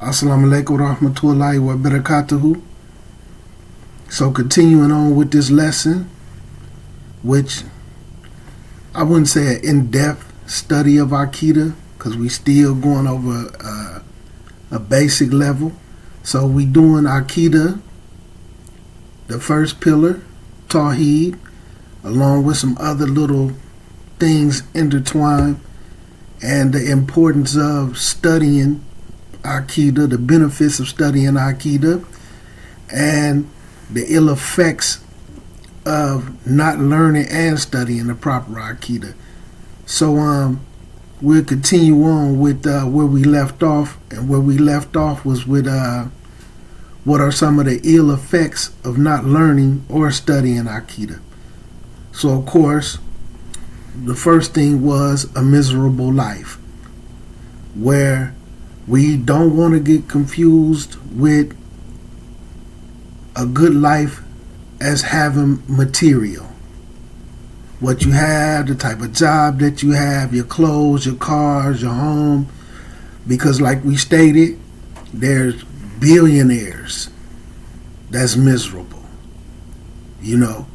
Assalamu alaikum wa rahmatullahi wa barakatuhu. So continuing on with this lesson, which I wouldn't say an in-depth study of Aqeedah, because we still going over a basic level. So we doing Aqeedah, the first pillar, Tawheed, along with some other little things intertwined, and the importance of studying Aqeedah, the benefits of studying Aqeedah, and the ill effects of not learning and studying the proper Aqeedah. So we'll continue on with where we left off, and where we left off was with what are some of the ill effects of not learning or studying Aqeedah. So of course, the first thing was a miserable life, where we don't want to get confused with a good life as having material. What you have, the type of job that you have, your clothes, your cars, your home. Because like we stated, there's billionaires that's miserable. You know,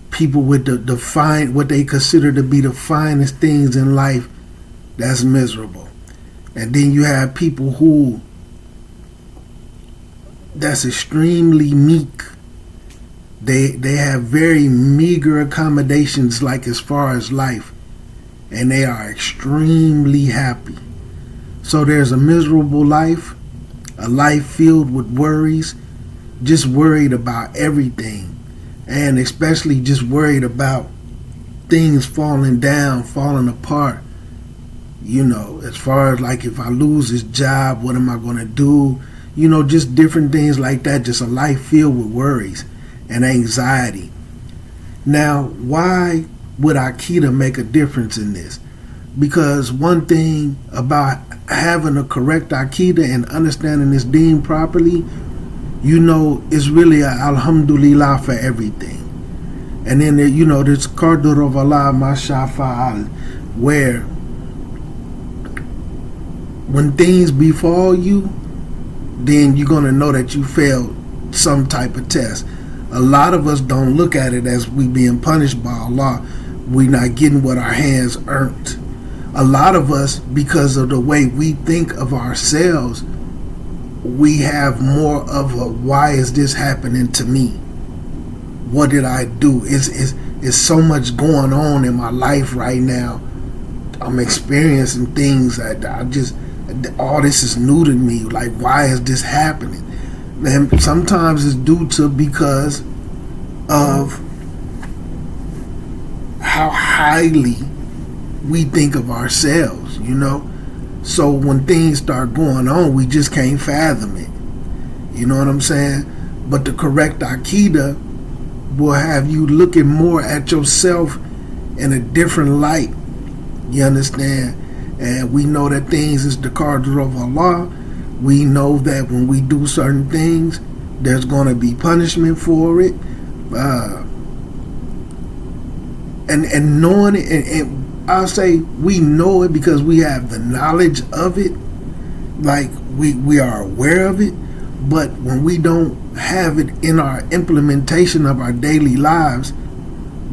people with the fine, what they consider to be the finest things in life, that's miserable. And then you have people who that's extremely meek. They have very meager accommodations, like as far as life, and they are extremely happy. So there's a miserable life, a life filled with worries, just worried about everything, and especially just worried about things falling down, falling apart. You know, as far as like, if I lose this job, what am I going to do? You know, just different things like that. Just a life filled with worries and anxiety. Now, why would Aqeedah make a difference in this? Because one thing about having a correct Aqeedah and understanding this deen properly, you know, it's really a alhamdulillah for everything. And then, you know, there's qadr of Allah ma sha fa'al, where when things befall you, then you're going to know that you failed some type of test. A lot of us don't look at it as we being punished by Allah. We not getting what our hands earned. A lot of us, because of the way we think of ourselves, we have more of a, why is this happening to me? What did I do? It's so much going on in my life right now. I'm experiencing things that I just, all this is new to me. Like, why is this happening? And sometimes it's due to because of how highly we think of ourselves, you know. So when things start going on, we just can't fathom it. You know what I'm saying? But the correct Aqeedah will have you looking more at yourself in a different light. You understand? And we know that things is the qadr of Allah. We know that when we do certain things, there's going to be punishment for it. And knowing it, and I'll say we know it because we have the knowledge of it. Like we are aware of it. But when we don't have it in our implementation of our daily lives,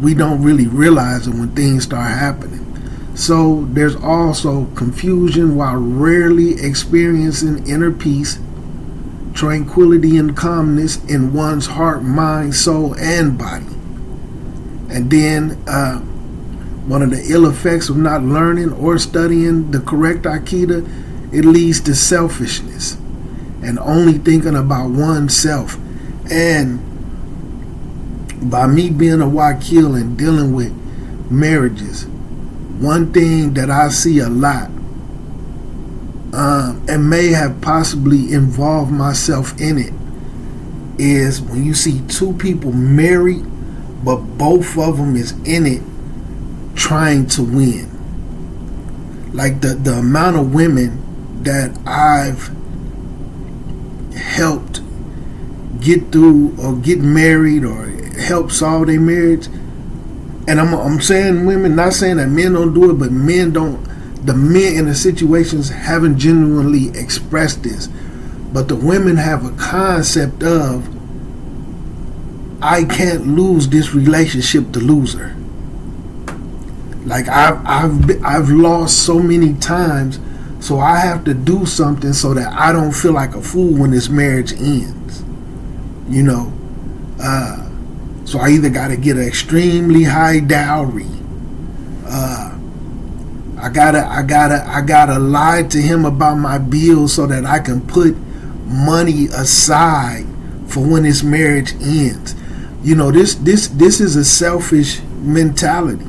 we don't really realize it when things start happening. So there's also confusion while rarely experiencing inner peace, tranquility and calmness in one's heart, mind, soul, and body. And then one of the ill effects of not learning or studying the correct Aqeedah, it leads to selfishness and only thinking about oneself. And by me being a wakil and dealing with marriages, one thing that I see a lot, and may have possibly involved myself in it, is when you see two people married, but both of them is in it trying to win. Like the amount of women that I've helped get through or get married or help solve their marriage. And I'm saying women, not saying that men don't do it, but men don't. The men in the situations haven't genuinely expressed this, But the women have a concept of, I can't lose this relationship to lose her. Like I've lost so many times, so I have to do something so that I don't feel like a fool when this marriage ends. You know, so I either got to get an extremely high dowry. I gotta lie to him about my bills so that I can put money aside for when this marriage ends. You know, this is a selfish mentality,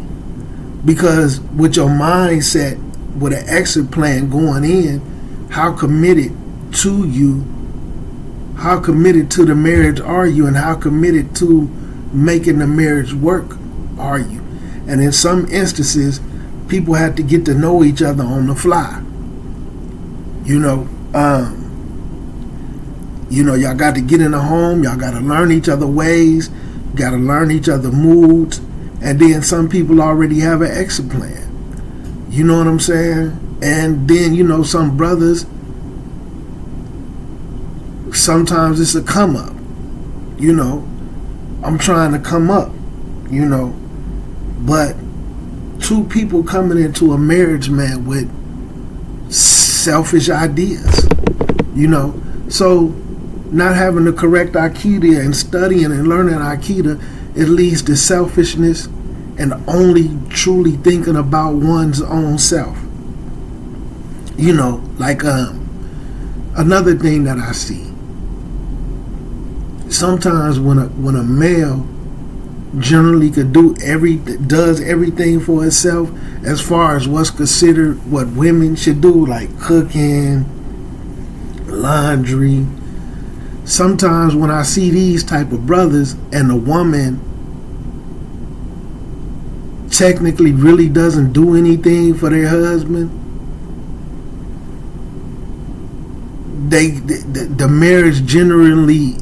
because with your mindset, with an exit plan going in, how committed to you, how committed to the marriage are you, and how committed to making the marriage work are you? And in some instances, people have to get to know each other on the fly. Y'all got to get in the home. Y'all got to learn each other's ways. You got to learn each other's moods. And then some people already have an exit plan. You know what I'm saying? And then, some brothers, sometimes it's a come up. I'm trying to come up, but two people coming into a marriage, man, with selfish ideas, so not having the correct Aqeedah and studying and learning Aqeedah, it leads to selfishness and only truly thinking about one's own self. Like another thing that I see, sometimes when a male generally does everything for itself, as far as what's considered what women should do, like cooking, laundry. Sometimes when I see these type of brothers and the woman technically really doesn't do anything for their husband, the marriage generally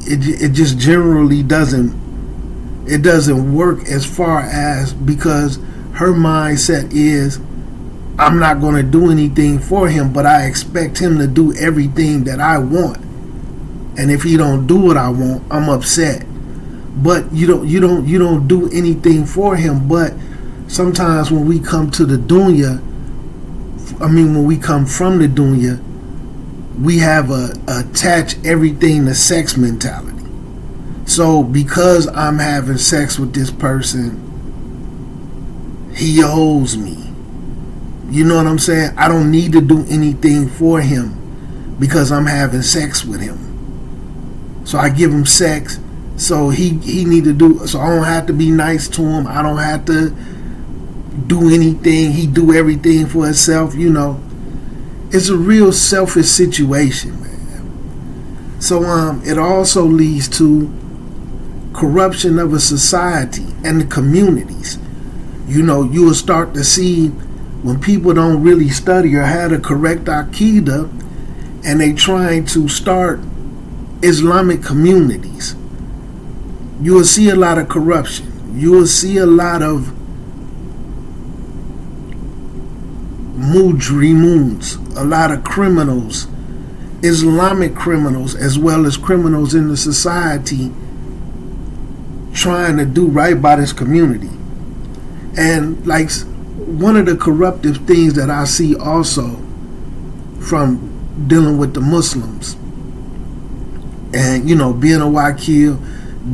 doesn't work, as far as, because her mindset is, I'm not going to do anything for him, but I expect him to do everything that I want. And if he don't do what I want, I'm upset. But you don't do anything for him. But sometimes when we come to the dunya, when we come from the dunya, we have a attach everything to sex mentality. So because I'm having sex with this person, he owes me. You know what I'm saying? I don't need to do anything for him because I'm having sex with him. So I give him sex, so he need to do, so I don't have to be nice to him. I don't have to do anything. He do everything for himself, It's a real selfish situation, man. So it also leads to corruption of a society and the communities. You'll start to see when people don't really study or have a correct Aqeedah, and they trying to start Islamic communities, you will see a lot of corruption. You will see a lot of mujrimuns, a lot of criminals, Islamic criminals, as well as criminals in the society, trying to do right by this community. And like one of the corruptive things that I see also from dealing with the Muslims, and being a wakil,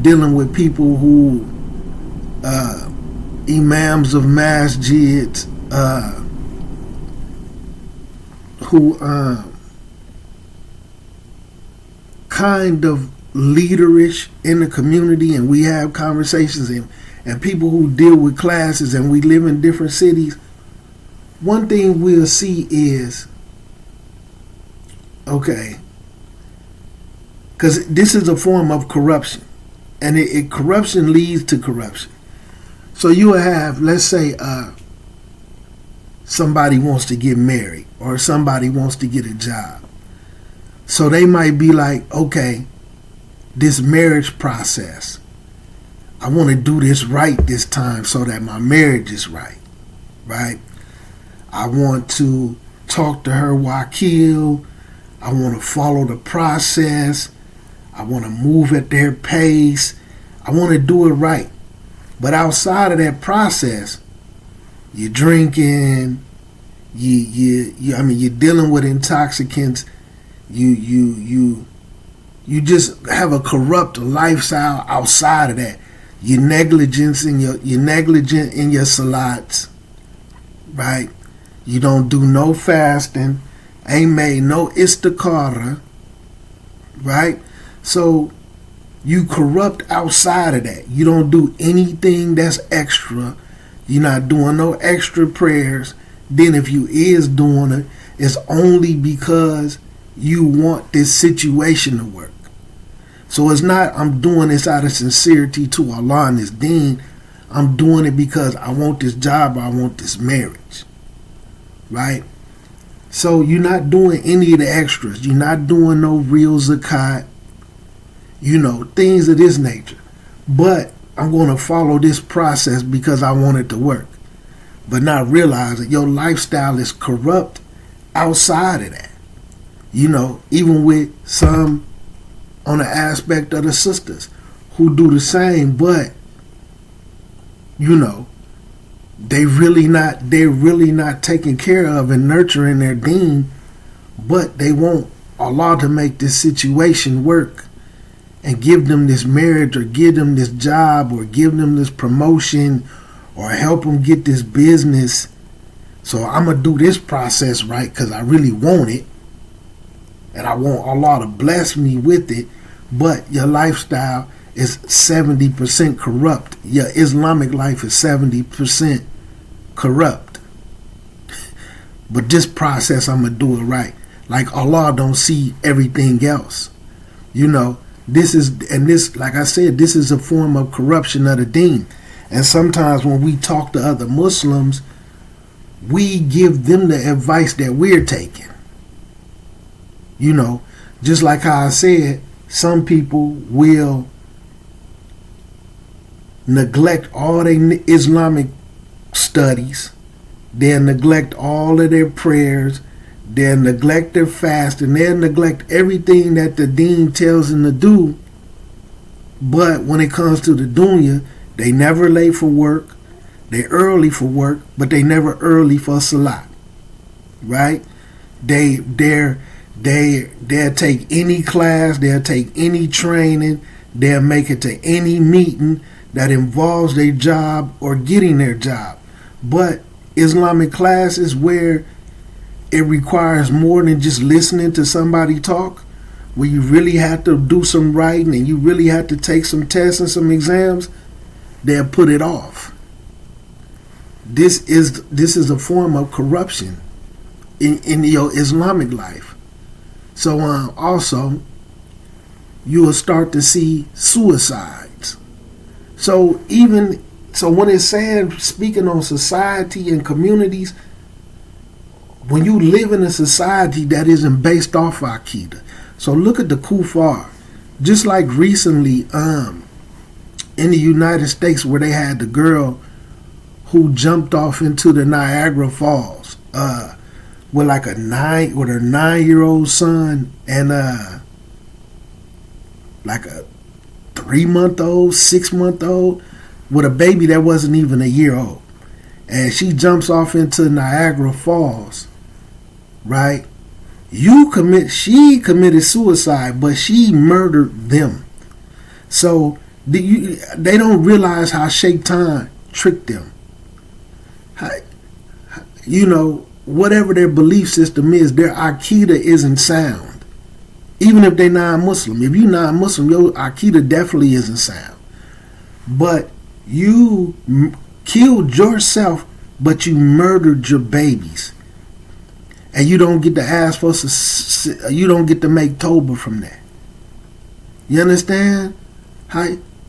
dealing with people who imams of masjids, who kind of leaderish in the community, and we have conversations, and people who deal with classes, and we live in different cities. One thing we'll see is, okay, because this is a form of corruption, and corruption leads to corruption. So you will have, let's say, somebody wants to get married, or somebody wants to get a job. So they might be like, okay, this marriage process, I want to do this right this time so that my marriage is right, right? I want to talk to her wakil. I want to follow the process. I want to move at their pace. I want to do it right. But outside of that process, you're drinking, you're dealing with intoxicants, you just have a corrupt lifestyle outside of that. You're negligent in your salats, right? You don't do no fasting, ain't made no istikhara, right? So you corrupt outside of that. You don't do anything that's extra. You're not doing no extra prayers. Then if you is doing it, it's only because you want this situation to work. So it's not I'm doing this out of sincerity to Allah and His deen. I'm doing it because I want this job or I want this marriage. Right? So you're not doing any of the extras. You're not doing no real zakat. Things of this nature. But I'm going to follow this process because I want it to work. But not realize that your lifestyle is corrupt outside of that. Even with some on the aspect of the sisters who do the same, but they're really not taking care of and nurturing their deen, but they want Allah to make this situation work and give them this marriage or give them this job or give them this promotion or help them get this business. So I'm going to do this process right because I really want it. And I want Allah to bless me with it, but your lifestyle is 70% corrupt. Your Islamic life is 70% corrupt. But this process, I'm going to do it right. Like Allah don't see everything else. Like I said, this is a form of corruption of the deen. And sometimes when we talk to other Muslims, we give them the advice that we're taking. Just like how I said, some people will neglect all their Islamic studies. They'll neglect all of their prayers. They'll neglect their fast. And they'll neglect everything that the deen tells them to do. But when it comes to the dunya, they never late for work. They early for work, but they never early for salat. Right? They'll take any class, they'll take any training, they'll make it to any meeting that involves their job or getting their job. But Islamic class is where it requires more than just listening to somebody talk, where you really have to do some writing and you really have to take some tests and some exams. They'll put it off. This is a form of corruption in your Islamic life. So also, you will start to see suicides. So when it's saying, speaking on society and communities, when you live in a society that isn't based off Aqeedah. So look at the kuffar. Just like recently in the United States where they had the girl who jumped off into the Niagara Falls with her 9-year-old son and like a 3-month-old, 6-month-old with a baby that wasn't even a year old. And she jumps off into Niagara Falls, right? She committed suicide, but she murdered them. So they don't realize how Shaitan tricked them. Whatever their belief system is, their Aqeedah isn't sound. Even if they're non-Muslim. If you're non-Muslim, your Aqeedah definitely isn't sound. But you killed yourself, but you murdered your babies. And you don't get to ask for, you don't get to make Tawbah from that. You understand?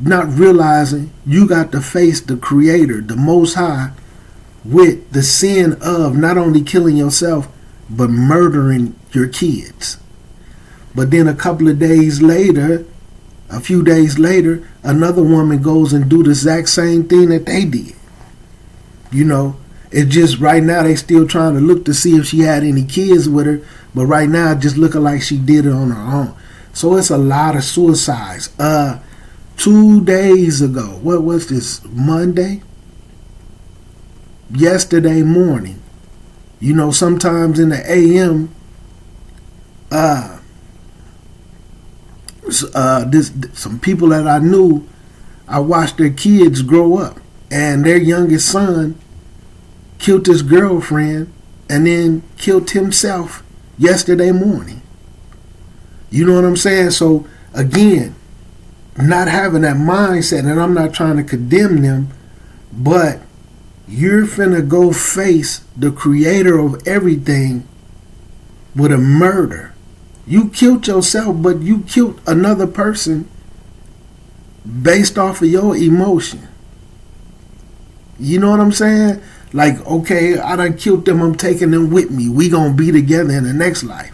Not realizing you got to face the Creator, the Most High, with the sin of not only killing yourself, but murdering your kids. But then a few days later, another woman goes and do the exact same thing that they did. It's just right now they still trying to look to see if she had any kids with her, but right now it just looking like she did it on her own. So it's a lot of suicides. 2 days ago, what was this, Monday? Yesterday morning, sometimes in the AM, some people that I knew, I watched their kids grow up, and their youngest son killed his girlfriend and then killed himself yesterday morning. You know what I'm saying? So again, not having that mindset, and I'm not trying to condemn them, but you're finna go face the creator of everything with a murder. You killed yourself, but you killed another person based off of your emotion. You know what I'm saying? Like, okay, I done killed them, I'm taking them with me. We gonna be together in the next life.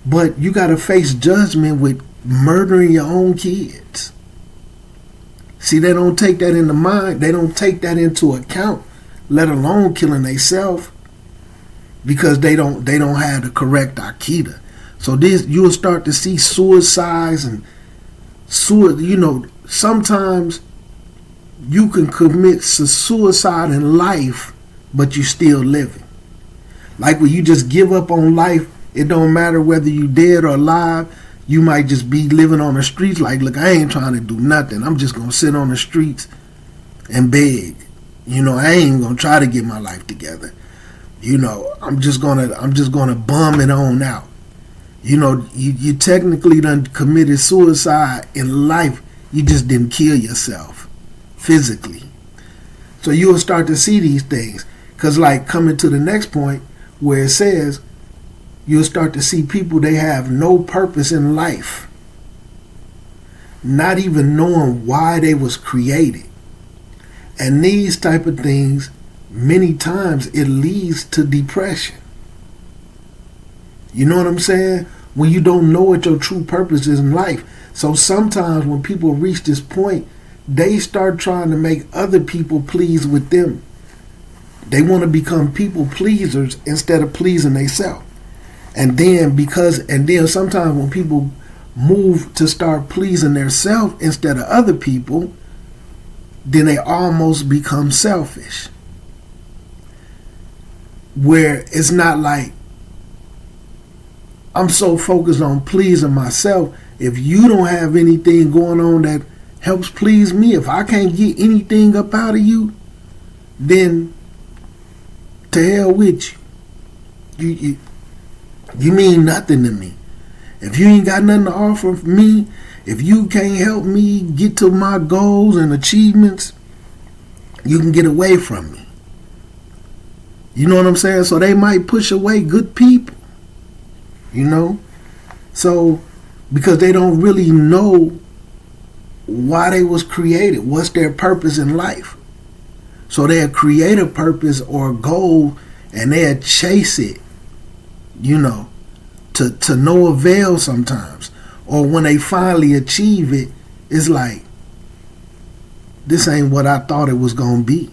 But you gotta face judgment with murdering your own kids. See, they don't take that into mind. They don't take that into account, let alone killing themselves, because they don't have the correct Aqeedah. So this, you'll start to see suicides and sometimes you can commit suicide in life, but you still living. Like when you just give up on life, it don't matter whether you dead or alive. You might just be living on the streets like, look, I ain't trying to do nothing. I'm just going to sit on the streets and beg. I ain't going to try to get my life together. I'm just going to bum it on out. You technically done committed suicide in life. You just didn't kill yourself physically. So you'll start to see these things. Because like coming to the next point where it says, you'll start to see people, they have no purpose in life, not even knowing why they was created. And these type of things, many times it leads to depression. You know what I'm saying? When you don't know what your true purpose is in life. So sometimes when people reach this point, they start trying to make other people please with them. They want to become people pleasers instead of pleasing themselves. And then sometimes when people move to start pleasing themselves instead of other people, then they almost become selfish. Where it's not like, I'm so focused on pleasing myself. If you don't have anything going on that helps please me, if I can't get anything up out of you, then to hell with you. You mean nothing to me. If you ain't got nothing to offer me, if you can't help me get to my goals and achievements, you can get away from me. You know what I'm saying? So they might push away good people. So because they don't really know why they was created, what's their purpose in life. So they'll create a purpose or a goal and they'll chase it, to no avail sometimes. Or when they finally achieve it, it's like, this ain't what I thought it was gonna be.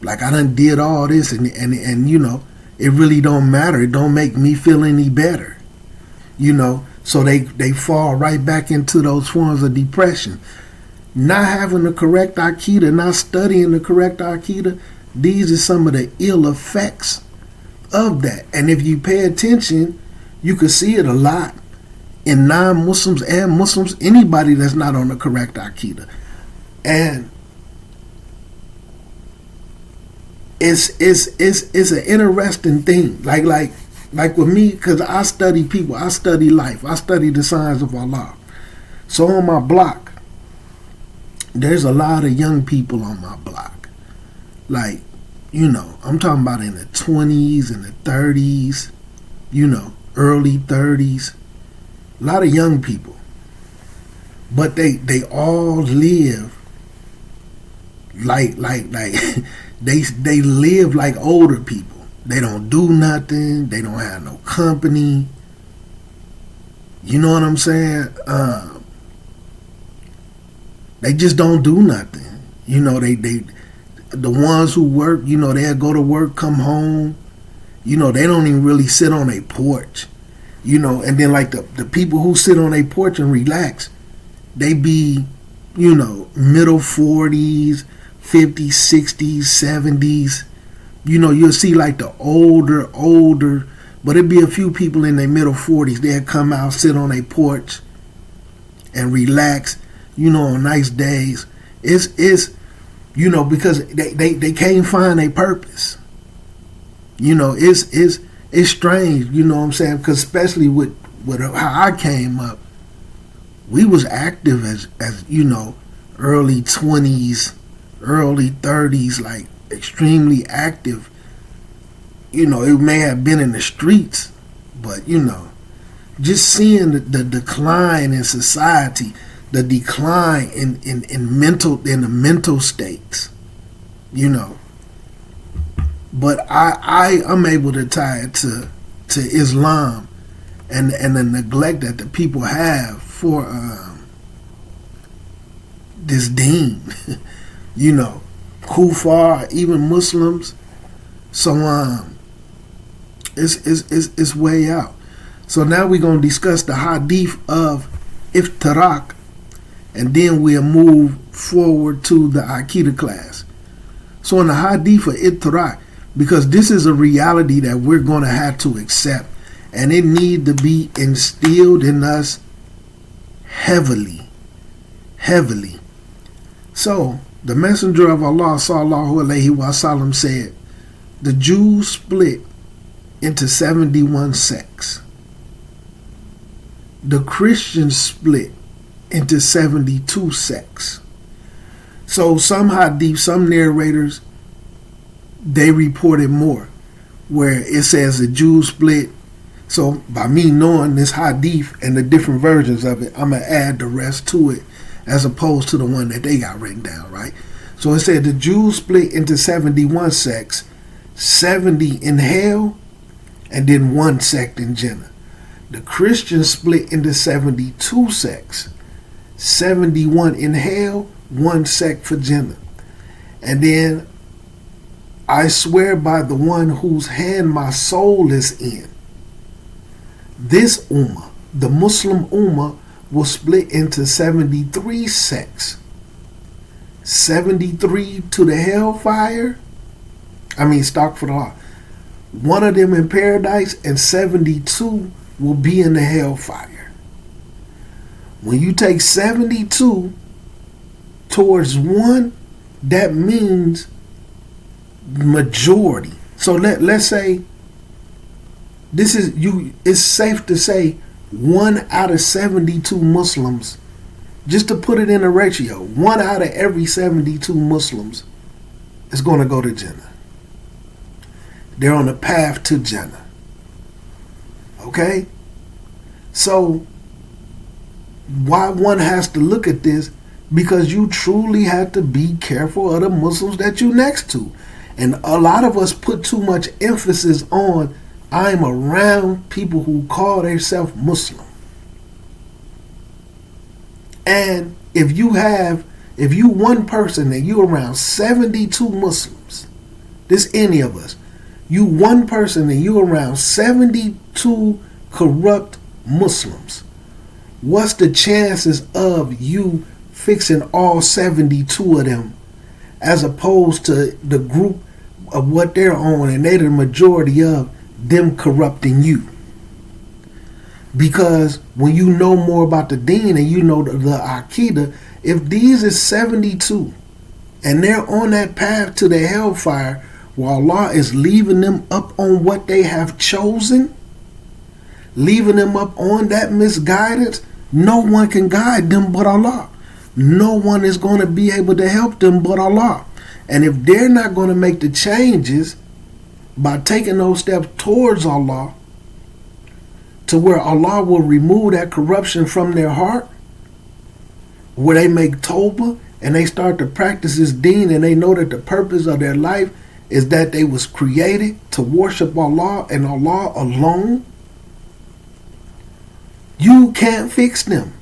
Like, I done did all this and it really don't matter. It don't make me feel any better. So they fall right back into those forms of depression. Not having the correct Aqeedah, not studying the correct Aqeedah, these are some of the ill effects of that. And if you pay attention, you can see it a lot in non-Muslims and Muslims, anybody that's not on the correct Aqeedah. And it's an interesting thing. Like with me, because I study people, I study life, I study the signs of Allah. So on my block, there's a lot of young people on my block. Like, I'm talking about in the 20s and the 30s, early 30s. A lot of young people. But they all live like they live like older people. They don't do nothing. They don't have no company. You know what I'm saying? They just don't do nothing. the ones who work, they'll go to work, come home, they don't even really sit on a porch, and then like the people who sit on a porch and relax, they be, middle 40s, 50s, 60s, 70s. You'll see like the older, but it'd be a few people in their middle 40s. They'll come out, sit on a porch and relax, on nice days. It's because they can't find a purpose. It's strange, what I'm saying? Because especially with how I came up, we was active as early 20s, early 30s, like extremely active. It may have been in the streets, but just seeing the decline in society, the decline in the mental states, But I'm able to tie it to Islam and the neglect that the people have for this deen, Kufar, even Muslims. So it's way out. So now we're gonna discuss the hadith of iftirak, and then we'll move forward to the Aqeedah class. So in the hadith of iftirak, because this is a reality that we're gonna have to accept, and it need to be instilled in us heavily. So the Messenger of Allah sallallahu alaihi wasallam said, the Jews split into 71 sects. The Christians split into 72 sects. So some hadith, some narrators, they reported more, where it says the Jews split. So by me knowing this hadith and the different versions of it, I'm going to add the rest to it as opposed to the one that they got written down, right? So it said the Jews split into 71 sects, 70 in hell, and then 1 sect in Jannah. The Christians split into 72 sects, 71 in hell, 1 sect for Jannah. And then I swear by the one whose hand my soul is in, this ummah, the Muslim ummah, will split into 73 sects. 73 to the hellfire. Stock for the law. One of them in paradise, and 72 will be in the hellfire. When you take 72 towards 1, that means majority. So let's say it's safe to say 1 out of 72 Muslims, just to put it in a ratio, 1 out of every 72 Muslims is going to go to Jannah. They're on the path to Jannah. Okay? So why one has to look at this? Because you truly have to be careful of the Muslims that you're next to. And a lot of us put too much emphasis on, I'm around people who call themselves Muslim. And if you one person and you around 72 Muslims, this any of us, you one person and you around 72 corrupt Muslims, what's the chances of you fixing all 72 of them, as opposed to the group of what they're on and they're the majority of them corrupting you? Because when you know more about the deen and you know the Aqeedah, if these is 72 and they're on that path to the hellfire, while Allah is leaving them up on what they have chosen, leaving them up on that misguidance, no one can guide them but Allah. No one is going to be able to help them but Allah. And if they're not going to make the changes by taking those steps towards Allah, to where Allah will remove that corruption from their heart, where they make tawbah and they start to practice this deen, and they know that the purpose of their life is that they was created to worship Allah and Allah alone, you can't fix them.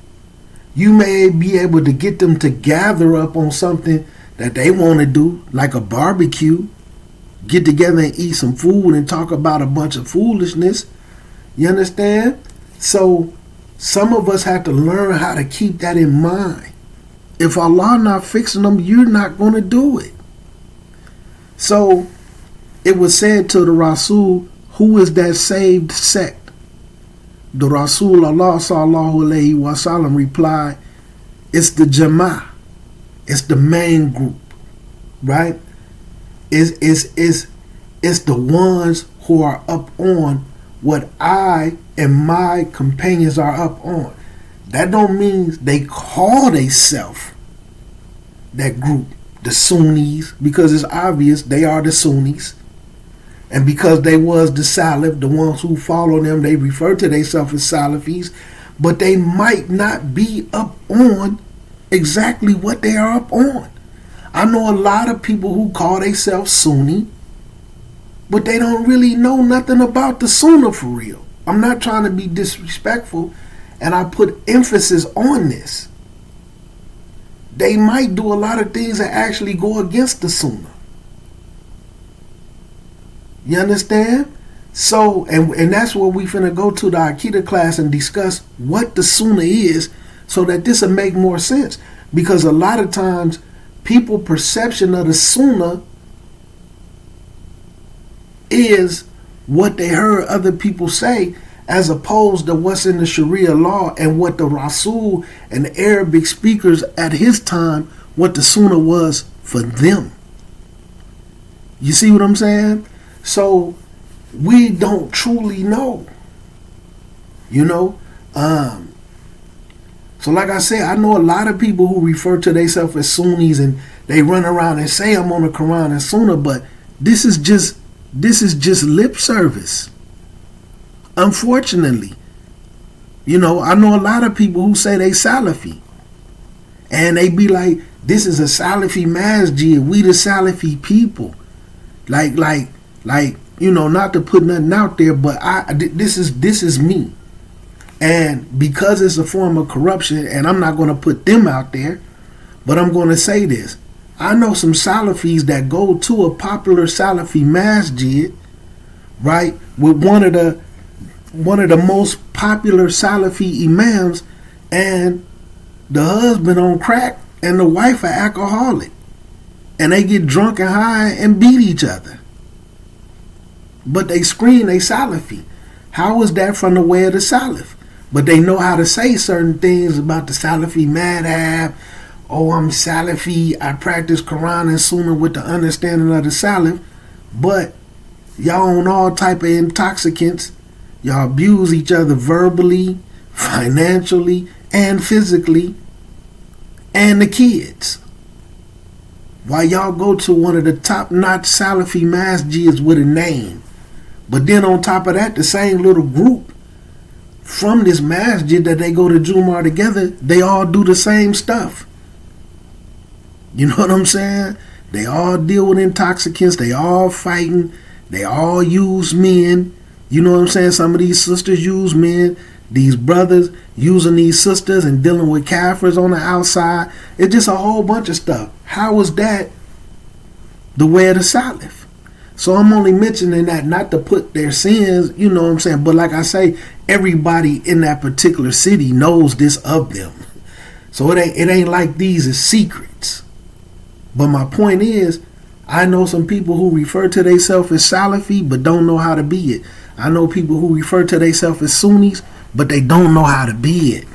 You may be able to get them to gather up on something that they want to do, like a barbecue, get together and eat some food and talk about a bunch of foolishness. You understand? So some of us have to learn how to keep that in mind. If Allah not fixing them, you're not going to do it. So it was said to the Rasul, who is that saved sect? The Rasul Allah sallallahu alayhi wa sallam replied, it's the Jama'ah. It's the main group, right? It's the ones who are up on what I and my companions are up on. That don't mean they call themselves that group, the Sunnis, because it's obvious they are the Sunnis. And because they was the Salaf, the ones who follow them, they refer to themselves as Salafis, but they might not be up on exactly what they are up on. I know a lot of people who call themselves Sunni, but they don't really know nothing about the Sunnah for real. I'm not trying to be disrespectful, and I put emphasis on this. They might do a lot of things that actually go against the Sunnah. You understand? So, and that's where we finna go to the Aqeedah class and discuss what the Sunnah is, so that this will make more sense. Because a lot of times, people's perception of the Sunnah is what they heard other people say, as opposed to what's in the Sharia law and what the Rasul and the Arabic speakers at his time, what the Sunnah was for them. You see what I'm saying? So we don't truly know, you know. So like I said, I know a lot of people who refer to themselves as Sunnis and they run around and say I'm on the Quran and Sunnah, but this is just lip service. Unfortunately, you know, I know a lot of people who say they Salafi, and they be like, this is a Salafi masjid, we the Salafi people. Like, you know, not to put nothing out there, but this is me. And because it's a form of corruption, and I'm not going to put them out there, but I'm going to say this. I know some Salafis that go to a popular Salafi masjid, right, with one of the most popular Salafi imams, and the husband on crack and the wife an alcoholic. And they get drunk and high and beat each other. But they scream they Salafi. How is that from the way of the Salaf? But they know how to say certain things about the Salafi madhab. Oh, I'm Salafi. I practice Quran and Sunnah with the understanding of the Salaf. But y'all on all type of intoxicants. Y'all abuse each other verbally, financially, and physically. And the kids. While y'all go to one of the top-notch Salafi masjids with a name. But then on top of that, the same little group from this masjid that they go to Jumu'ah together, they all do the same stuff. You know what I'm saying? They all deal with intoxicants. They all fighting. They all use men. You know what I'm saying? Some of these sisters use men. These brothers using these sisters and dealing with kafirs on the outside. It's just a whole bunch of stuff. How is that the way of the Salaf? So I'm only mentioning that not to put their sins, you know what I'm saying? But like I say, everybody in that particular city knows this of them. So it ain't like these is secrets. But my point is, I know some people who refer to themselves as Salafi but don't know how to be it. I know people who refer to themselves as Sunnis but they don't know how to be it.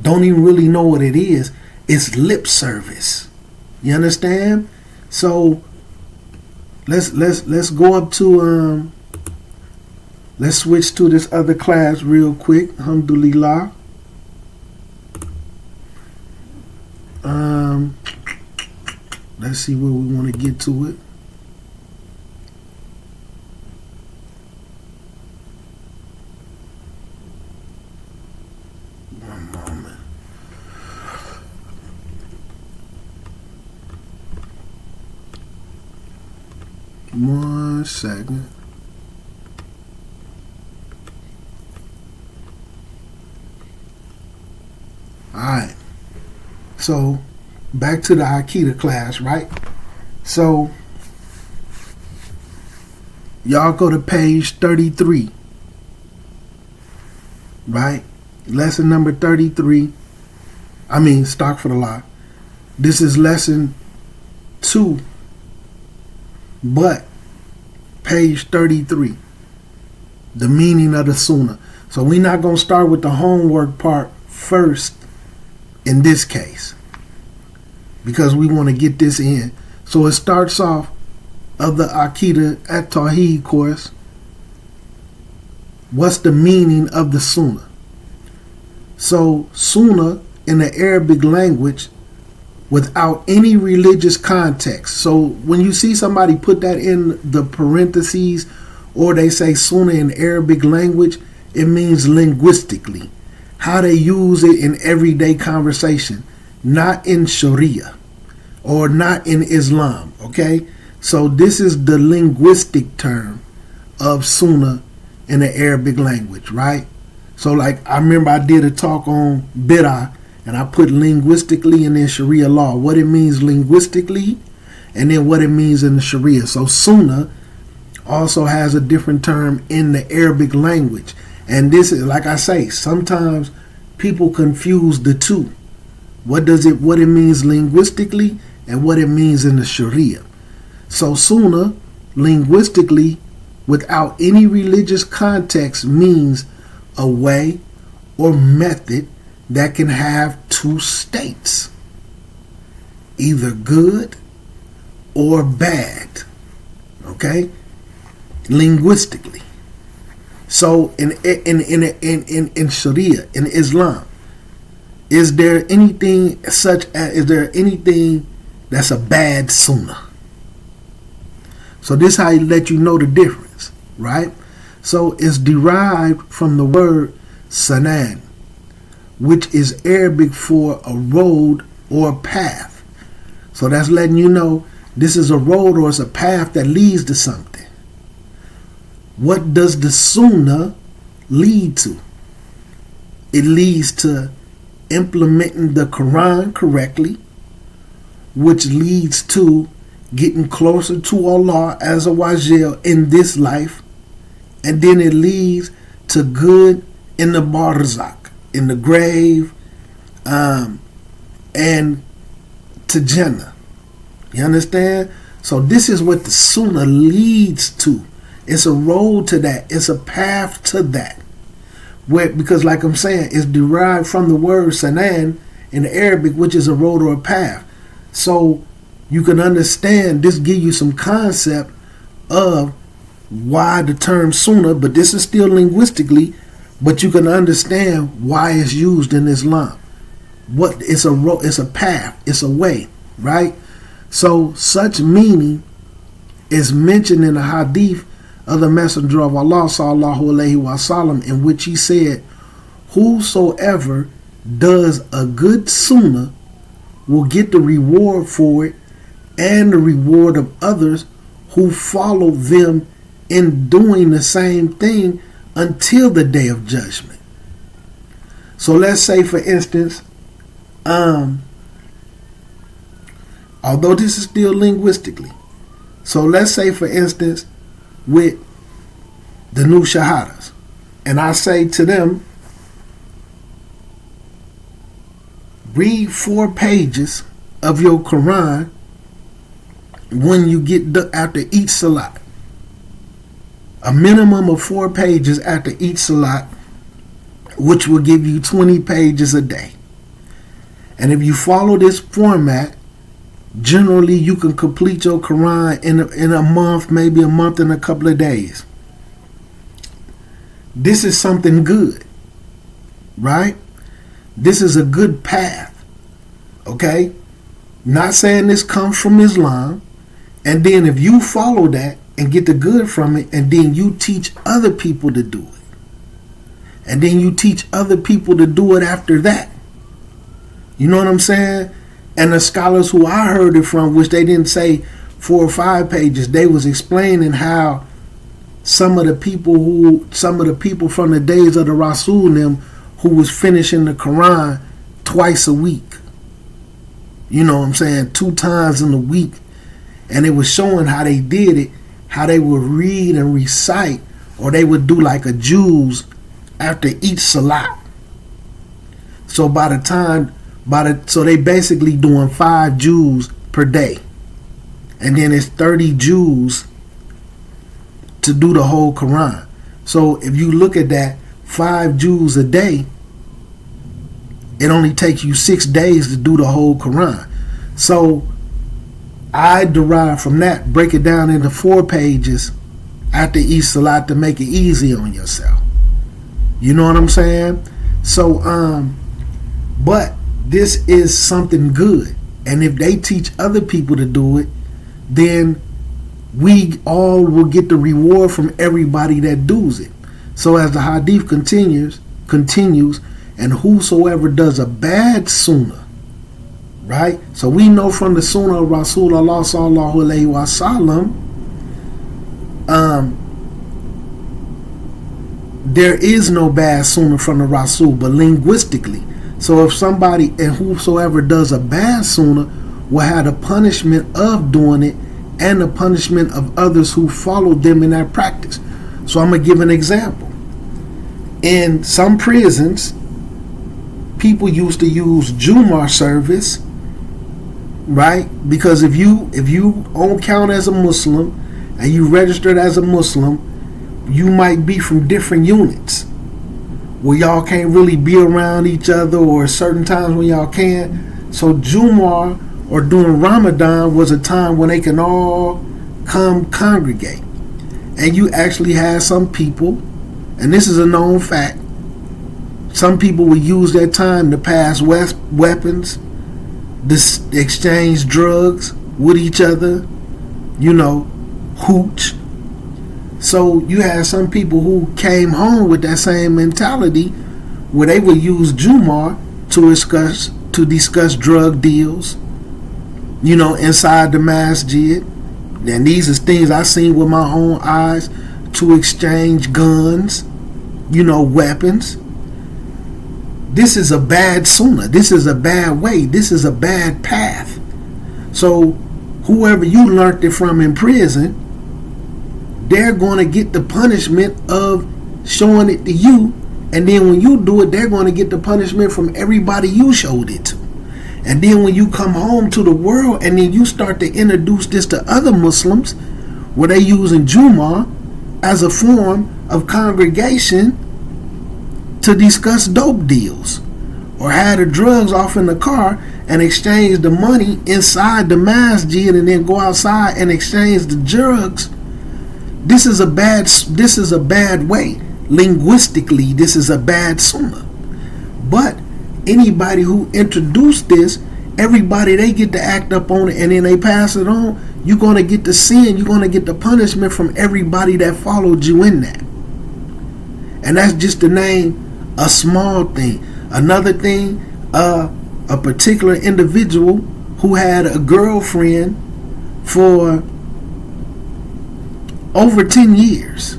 Don't even really know what it is. It's lip service. You understand? So let's go up to let's switch to this other class real quick. Alhamdulillah. Let's see where we want to get to it. One moment. One second. Alright. So back to the Aqeedah class, right? So y'all go to page 33, right? Lesson number 33. Stock for the lie. This is lesson 2, but page 33. The meaning of the Sunnah. So we're not going to start with the homework part first in this case, because we want to get this in. So it starts off of the Aqeedah at Tawheed course. What's the meaning of the Sunnah? So Sunnah in the Arabic language, without any religious context. So when you see somebody put that in the parentheses, or they say Sunnah in Arabic language, it means linguistically, how they use it in everyday conversation, not in Sharia or not in Islam, okay? So this is the linguistic term of Sunnah in the Arabic language, right? So like I remember I did a talk on bid'ah, and I put linguistically and then Sharia law, what it means linguistically and then what it means in the Sharia. So Sunnah also has a different term in the Arabic language. And this is, like I say, sometimes people confuse the two. What it means linguistically and what it means in the Sharia. So Sunnah, linguistically, without any religious context, means a way or method that can have two states, either good or bad, okay? Linguistically. So in Sharia, in Islam, is there anything that's a bad Sunnah? So this is how you let you know the difference, right? So it's derived from the word sanan, which is Arabic for a road or a path. So that's letting you know this is a road or it's a path that leads to something. What does the Sunnah lead to? It leads to implementing the Quran correctly, which leads to getting closer to Allah as a wajil in this life, and then it leads to good in the barzakh, in the grave, and to Jannah. You understand? So this is what the Sunnah leads to. It's a road to that. It's a path to that. Because like I'm saying, it's derived from the word sanan in the Arabic, which is a road or a path. So you can understand, this give you some concept of why the term Sunnah, but this is still linguistically, but you can understand why it's used in Islam. It's a road, it's a path, it's a way, right? So such meaning is mentioned in the hadith of the Messenger of Allah sallallahu alaihi wasallam, in which he said, whosoever does a good sunnah will get the reward for it and the reward of others who follow them in doing the same thing until the day of judgment. So let's say, for instance, although this is still linguistically, so let's say, for instance, with the new shahadas, and I say to them, read 4 pages of your Quran when you get after each salat. A minimum of 4 pages after each salat, which will give you 20 pages a day. And if you follow this format, generally you can complete your Quran in a month, maybe a month and a couple of days. This is something good, right? This is a good path, okay? Not saying this comes from Islam. And then if you follow that and get the good from it, and then you teach other people to do it, and then you teach other people to do it after that, you know what I'm saying? And the scholars who I heard it from, which they didn't say 4 or 5 pages, they was explaining how some of the people from the days of the Rasul and them who was finishing the Quran twice a week. You know what I'm saying? 2 times in a week. And it was showing how they did it, how they would read and recite, or they would do like a juz after each salat. So so they basically doing 5 juz per day. And then it's 30 juz to do the whole Quran. So if you look at that, 5 juz a day, it only takes you 6 days to do the whole Quran. So I derive from that, break it down into 4 pages after each salat to make it easy on yourself. You know what I'm saying? So, but this is something good. And if they teach other people to do it, then we all will get the reward from everybody that does it. So as the hadith continues, and whosoever does a bad sunnah, right? So we know from the sunnah of Rasulullah sallallahu alaihi wasallam, there is no bad sunnah from the Rasul, but linguistically. So if somebody, and whosoever does a bad sunnah, will have the punishment of doing it and the punishment of others who followed them in that practice. So I'm going to give an example. In some prisons, people used to use Jumu'ah service, right? Because if you don't count as a Muslim and you registered as a Muslim, you might be from different units where y'all can't really be around each other, or certain times when y'all can. So Jumu'ah or during Ramadan was a time when they can all come congregate. And you actually had some people, and this is a known fact, some people would use that time to pass weapons, exchange drugs with each other, hooch. So you had some people who came home with that same mentality where they would use Jumu'ah to discuss drug deals, inside the masjid. And these are things I seen with my own eyes, to exchange guns, weapons. This is a bad sunnah. This is a bad way. This is a bad path. So whoever you learned it from in prison, they're going to get the punishment of showing it to you. And then when you do it, they're going to get the punishment from everybody you showed it to. And then when you come home to the world and then you start to introduce this to other Muslims, where they using Jumu'ah as a form of congregation to discuss dope deals, or have the drugs off in the car and exchange the money inside the masjid and then go outside and exchange the drugs. This is a bad way. Linguistically, this is a bad sunnah. But anybody who introduced this, everybody, they get to act up on it and then they pass it on. You're going to get the sin, you're going to get the punishment from everybody that followed you in that. And that's just to name a small thing. Another thing, a particular individual who had a girlfriend for over 10 years.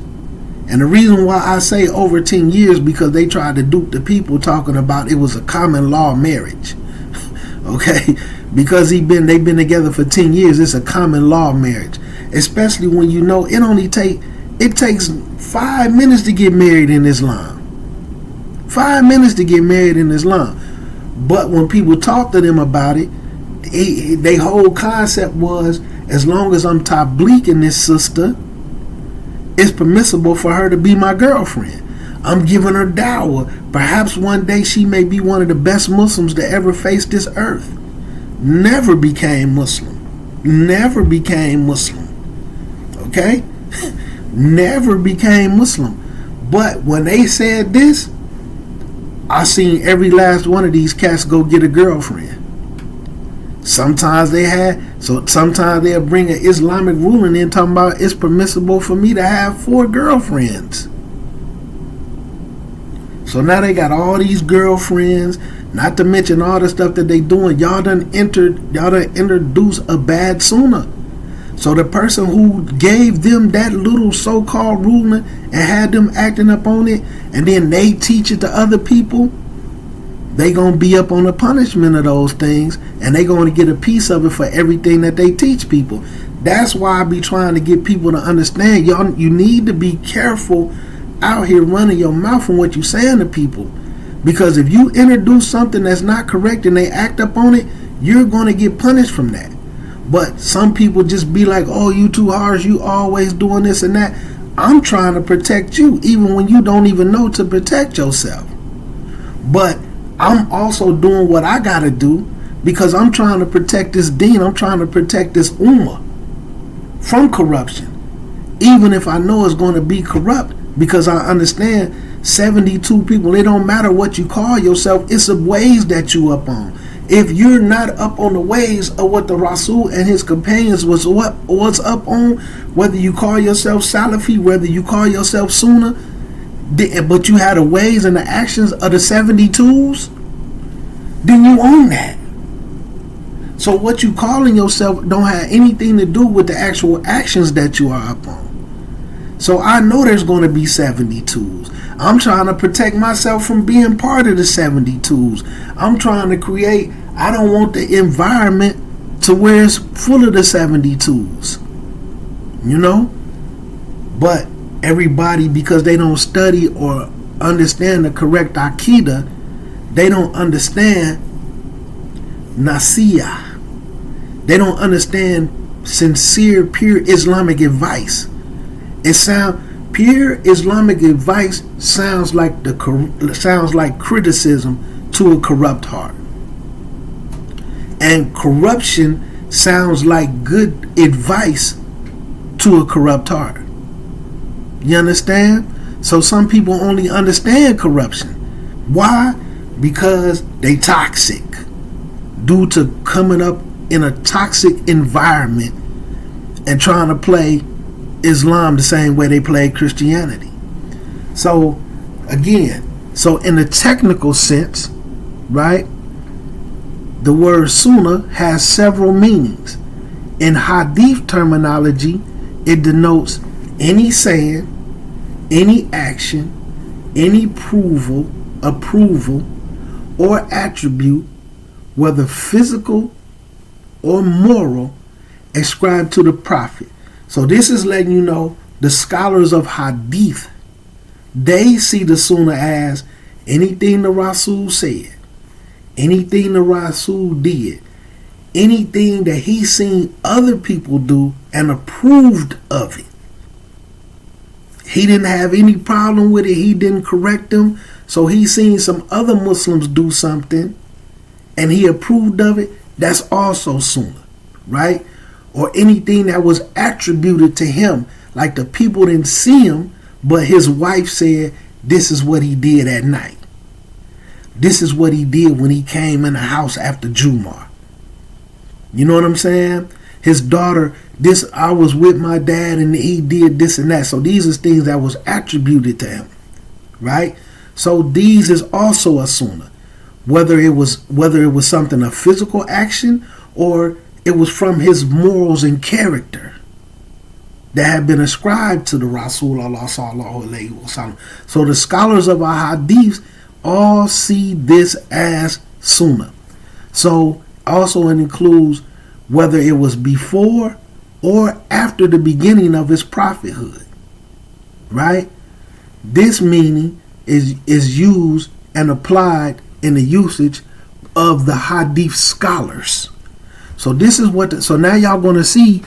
And the reason why I say over 10 years, because they tried to dupe the people talking about it was a common law marriage. Okay? Because they've been together for 10 years, it's a common law marriage. Especially when it takes 5 minutes to get married in Islam. 5 minutes to get married in Islam. But when people talk to them about it, their whole concept was, as long as I'm tablighin this sister, it's permissible for her to be my girlfriend. I'm giving her dawah. Perhaps one day she may be one of the best Muslims to ever face this earth. Never became Muslim. Never became Muslim. Okay? Never became Muslim. But when they said this, I seen every last one of these cats go get a girlfriend. Sometimes they'll bring an Islamic ruling in talking about it's permissible for me to have 4 girlfriends. So now they got all these girlfriends, not to mention all the stuff that they doing. Y'all done introduced a bad sunnah. So the person who gave them that little so-called ruling and had them acting up on it, and then they teach it to other people, they going to be up on the punishment of those things, and they going to get a piece of it for everything that they teach people. That's why I be trying to get people to understand, y'all, you need to be careful out here running your mouth from what you saying to people. Because if you introduce something that's not correct and they act up on it, you're going to get punished from that. But some people just be like, oh, you too harsh, you always doing this and that. I'm trying to protect you, even when you don't even know to protect yourself. But I'm also doing what I got to do because I'm trying to protect this deen. I'm trying to protect this ummah from corruption, even if I know it's going to be corrupt, because I understand 72 people, it don't matter what you call yourself, it's the ways that you up on. If you're not up on the ways of what the Rasul and his companions was up on, whether you call yourself Salafi, whether you call yourself Sunnah, but you had the ways and the actions of the 72s, then you own that. So what you calling yourself don't have anything to do with the actual actions that you are up on. So I know there's going to be 72s. I'm trying to protect myself from being part of the 72s. I'm trying to create, I don't want the environment to where it's full of the 72s. You know? But everybody, because they don't study or understand the correct Aqeedah, they don't understand Nasiyah. They don't understand sincere, pure Islamic advice. Pure Islamic advice sounds like criticism to a corrupt heart. And corruption sounds like good advice to a corrupt heart. You understand? So some people only understand corruption. Why? Because they toxic. Due to coming up in a toxic environment and trying to play Islam the same way they play Christianity. So again, in the technical sense, right, the word Sunnah has several meanings. In Hadith terminology, it denotes any saying, any action, any approval, or attribute, whether physical or moral, ascribed to the Prophet. So this is letting you know the scholars of Hadith, they see the Sunnah as anything the Rasul said, anything the Rasul did, anything that he seen other people do and approved of it. He didn't have any problem with it. He didn't correct them. So he seen some other Muslims do something and he approved of it. That's also Sunnah, right? Or anything that was attributed to him, like the people didn't see him, but his wife said, this is what he did at night. This is what he did when he came in the house after Jum'ah. You know what I'm saying? His daughter, I was with my dad and he did this and that. So these are things that was attributed to him, right? So these is also a Sunnah. Whether it was something, a physical action, or it was from his morals and character that had been ascribed to the Rasulullah sallallahu alaihi wasallam. So the scholars of our hadiths all see this as Sunnah. So also it includes whether it was before or after the beginning of his prophethood, right? This meaning is used and applied in the usage of the hadith scholars. So this is so now y'all going to see,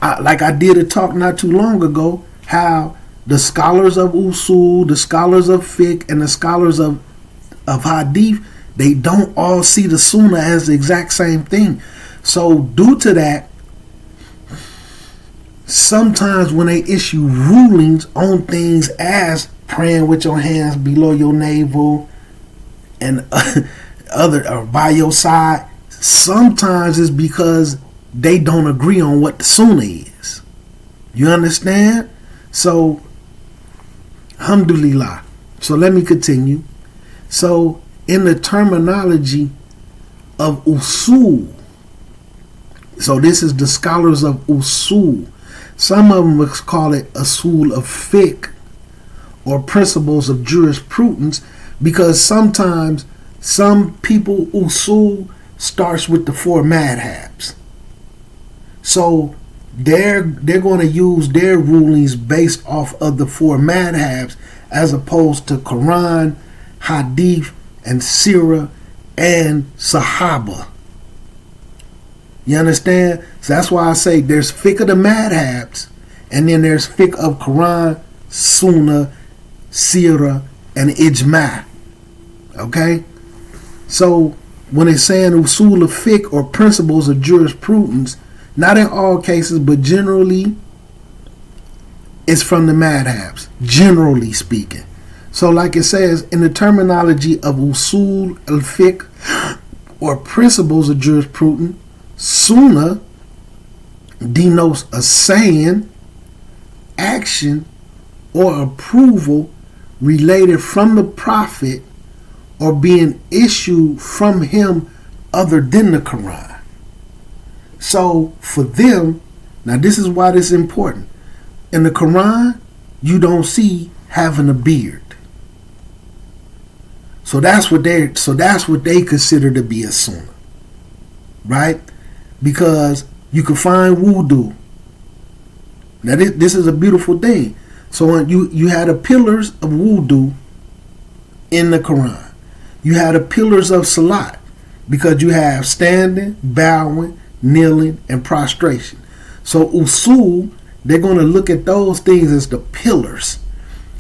like I did a talk not too long ago, how the scholars of usul, the scholars of fiqh, and the scholars of hadith, they don't all see the Sunnah as the exact same thing. So due to that, sometimes when they issue rulings on things as praying with your hands below your navel and other or by your side, sometimes it's because they don't agree on what the Sunnah is. You understand? So, alhamdulillah. So let me continue. So in the terminology of usul, so this is the scholars of usul. Some of them call it usul of fiqh or principles of jurisprudence, because sometimes some people usul starts with the four madhabs. So they're going to use their rulings based off of the four madhabs as opposed to Quran, Hadith, and Sirah and Sahaba. You understand? So that's why I say there's fiqh of the madhabs, and then there's fiqh of Quran, Sunnah, Sirah, and Ijma'. Okay? So when it's saying usul of fiqh or principles of jurisprudence, not in all cases, but generally, it's from the madhabs, generally speaking. So like it says, in the terminology of usul al-fiqh or principles of jurisprudence, sunnah denotes a saying, action, or approval related from the Prophet or being issued from him other than the Quran. So for them, now this is why this is important. In the Quran, you don't see having a beard. So that's what they consider to be a sunnah. Right? Because you can find wudu. Now this is a beautiful thing. So when you had the pillars of wudu in the Quran. You had the pillars of salat, because you have standing, bowing, kneeling, and prostration. So usul, they're going to look at those things as the pillars.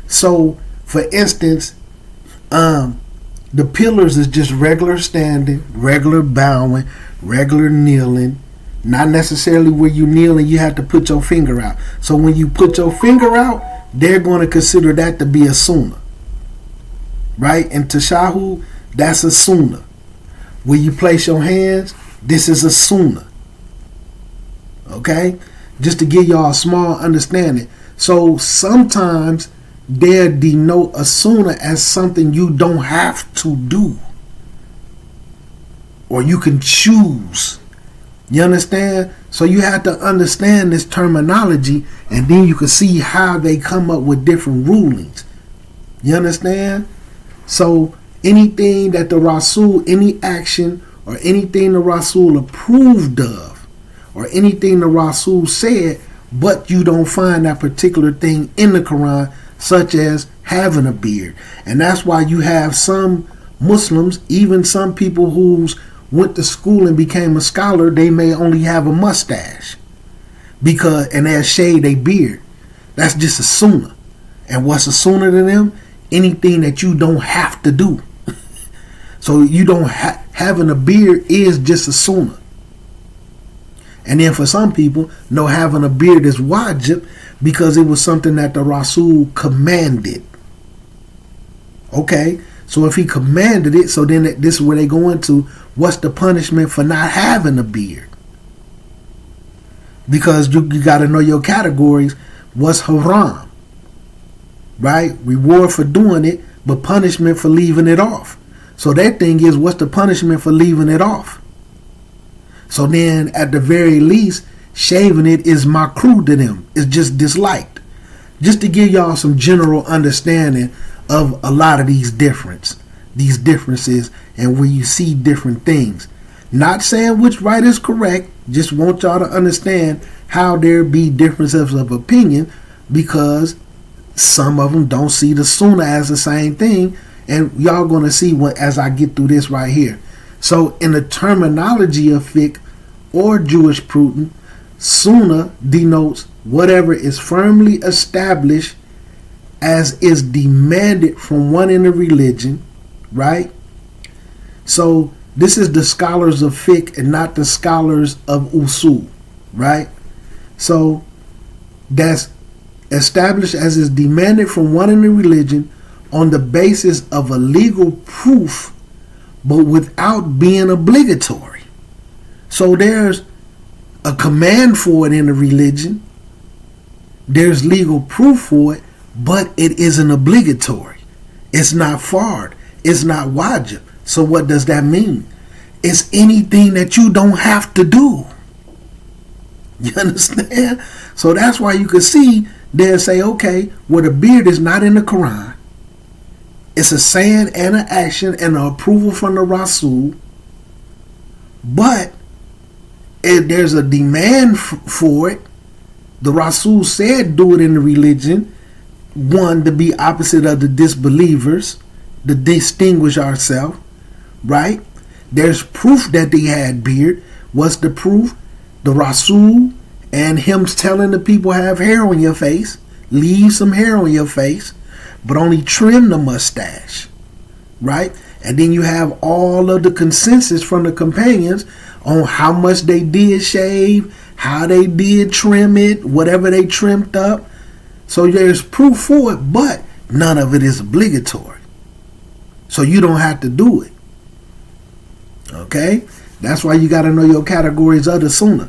So for instance, the pillars is just regular standing, regular bowing, regular kneeling. Not necessarily where you kneel and you have to put your finger out. So when you put your finger out, they're going to consider that to be a sunnah. Right? And tashahhud, that's a sunnah. Where you place your hands, this is a sunnah. Okay? Just to give y'all a small understanding. So sometimes they denote a sunnah as something you don't have to do. Or you can choose. You understand? So you have to understand this terminology, and then you can see how they come up with different rulings. You understand? So anything that the Rasul, any action or anything the Rasul approved of, or anything the Rasul said, but you don't find that particular thing in the Quran, such as having a beard. And that's why you have some Muslims, even some people who's went to school and became a scholar, they may only have a mustache and they shave their beard. That's just a sunnah. And what's a sunnah to them? Anything that you don't have to do. So you don't having a beard is just a sunnah. And then for some people, no, having a beard is wajib because it was something that the Rasul commanded. Okay, so if he commanded it, so then this is where they go into what's the punishment for not having a beard. Because you got to know your categories. What's haram? Right? Reward for doing it, but punishment for leaving it off. So that thing is, what's the punishment for leaving it off? So then at the very least, shaving it is makruh to them. It's just disliked. Just to give y'all some general understanding of a lot of these differences and where you see different things. Not saying which right is correct, just want y'all to understand how there be differences of opinion, because some of them don't see the sunnah as the same thing, and y'all gonna see what as I get through this right here. So in the terminology of fiqh or jurisprudence, sunnah denotes whatever is firmly established as is demanded from one in the religion, right? So this is the scholars of fiqh and not the scholars of usul, right? So that's established as is demanded from one in the religion on the basis of a legal proof, but without being obligatory. So there's a command for it in the religion, there's legal proof for it, but it isn't obligatory. It's not fard. It's not wajib. So what does that mean? It's anything that you don't have to do. You understand? So that's why you can see they'll say, okay, well, the beard is not in the Quran. It's a saying and an action and an approval from the Rasul. But there's a demand for it. The Rasul said do it in the religion. One, to be opposite of the disbelievers, to distinguish ourselves, right? There's proof that they had beard. What's the proof? The Rasul and him telling the people have hair on your face, leave some hair on your face, but only trim the mustache, right? And then you have all of the consensus from the companions on how much they did shave, how they did trim it, whatever they trimmed up. So there's proof for it, but none of it is obligatory. So you don't have to do it. Okay? That's why you got to know your categories of the Sunnah.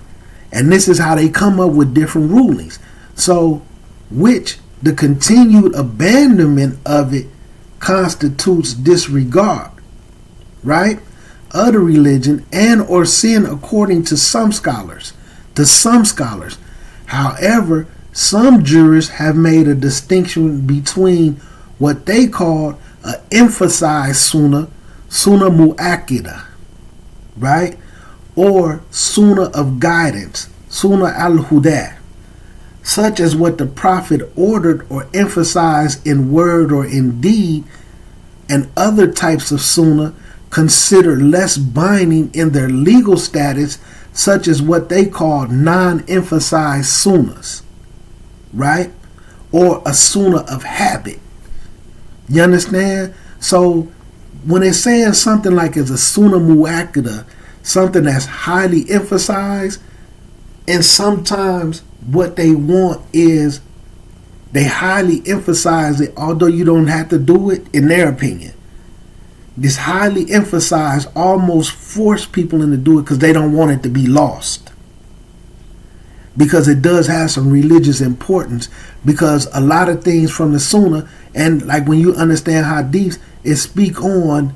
And this is how they come up with different rulings. So, which the continued abandonment of it constitutes disregard, right, of the religion and or sin according to some scholars. However, some jurists have made a distinction between what they call an emphasized Sunnah Mu'akkida, right, or Sunnah of guidance, Sunnah al-Huda, such as what the Prophet ordered or emphasized in word or in deed, and other types of Sunnah considered less binding in their legal status, such as what they call non-emphasized Sunnahs, right, or a Sunnah of habit. You understand? So when they're saying something like it's a Sunnah Mu'akkida, something that's highly emphasized, and sometimes what they want is they highly emphasize it, although you don't have to do it, in their opinion. This highly emphasized almost force people into do it because they don't want it to be lost. Because it does have some religious importance, because a lot of things from the Sunnah, and like when you understand hadiths, it speak on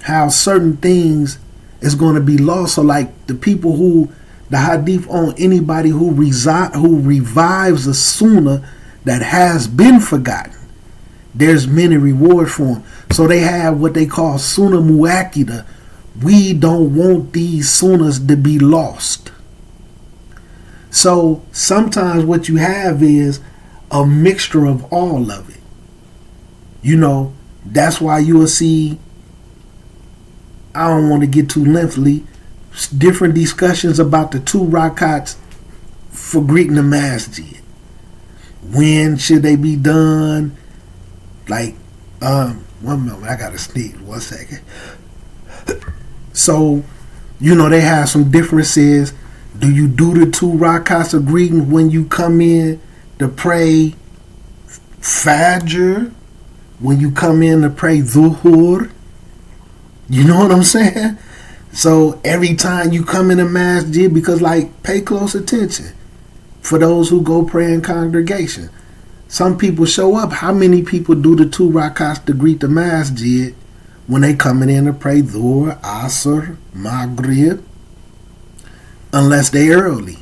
how certain things is going to be lost. So like the people who, the hadith on anybody who revives a Sunnah that has been forgotten, there's many rewards for them. So they have what they call Sunnah Mu'akkida. We don't want these Sunnahs to be lost. So sometimes what you have is a mixture of all of it. You know, that's why you will see, I don't want to get too lengthy, different discussions about the 2 rakats for greeting the masjid. When should they be done? Like, one moment, I gotta sneeze, 1 second. So, you know, they have some differences. Do you do the 2 rakats of greeting when you come in to pray Fajr? When you come in to pray Dhuhr? You know what I'm saying? So every time you come in a masjid, because like, pay close attention for those who go pray in congregation. Some people show up. How many people do the 2 rakats to greet the masjid when they coming in to pray Dhuhr, Asr, Maghrib? Unless they early.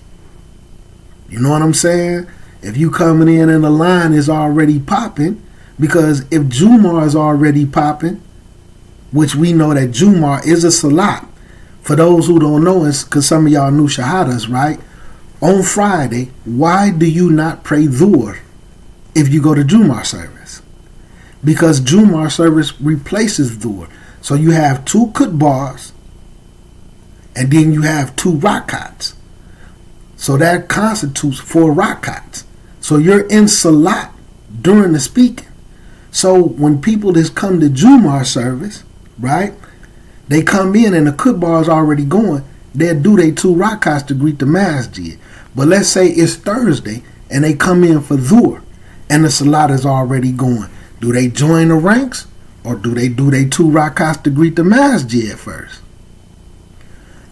You know what I'm saying? If you coming in and the line is already popping, because if Jum'ah is already popping, which we know that Jum'ah is a salat. For those who don't know, it's because some of y'all knew shahadas, right? On Friday, why do you not pray Dhuhr if you go to Jum'ah service? Because Jum'ah service replaces Dhuhr. So you have 2 khutbahs, and then you have 2 rakats. So that constitutes 4 rakats. So you're in salat during the speaking. So when people just come to Jum'ah service, right, they come in and the khutbah is already going, they'll do their 2 rakats to greet the masjid. But let's say it's Thursday and they come in for Dhuhr and the salat is already going. Do they join the ranks, or do they do their 2 rakats to greet the masjid first?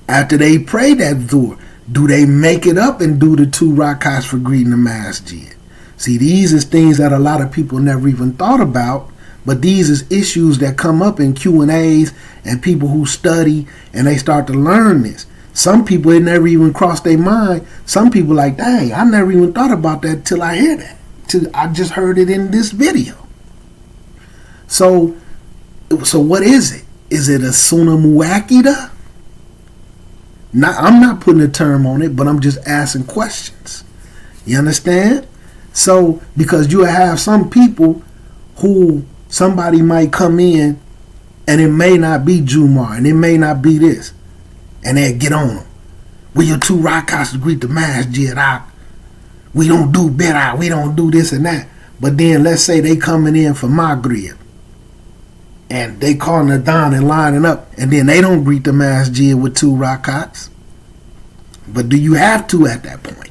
After they pray that Dhuhr, do they make it up and do the 2 rakats for greeting the masjid? See, these is things that a lot of people never even thought about, but these is issues that come up in Q&As and people who study and they start to learn this. Some people, it never even crossed their mind. Some people like, dang, I never even thought about that till I hear that. Till I just heard it in this video. So So what is it? Is it a Sunnah Mu'akkida? Now, I'm not putting a term on it, but I'm just asking questions. You understand? So, because you have some people who somebody might come in and it may not be Jumar and it may not be this. And they'll get on them. We your 2 rakats to greet the masjid. We don't do bid'ah. We don't do this and that. But then let's say they coming in for Maghrib. And they calling it down and lining up. And then they don't greet the masjid with 2 rakats. But do you have to at that point?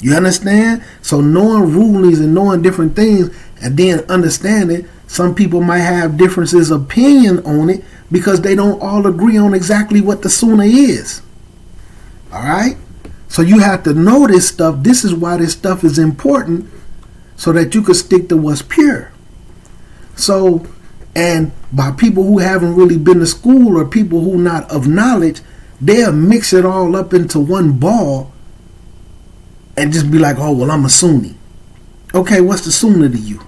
You understand? So knowing rulings and knowing different things and then understanding some people might have differences of opinion on it because they don't all agree on exactly what the Sunnah is. Alright? So you have to know this stuff. This is why this stuff is important so that you can stick to what's pure. So, and by people who haven't really been to school or people who not of knowledge, they'll mix it all up into one ball and just be like, oh, well, I'm a Sunni. Okay, what's the Sunnah to you?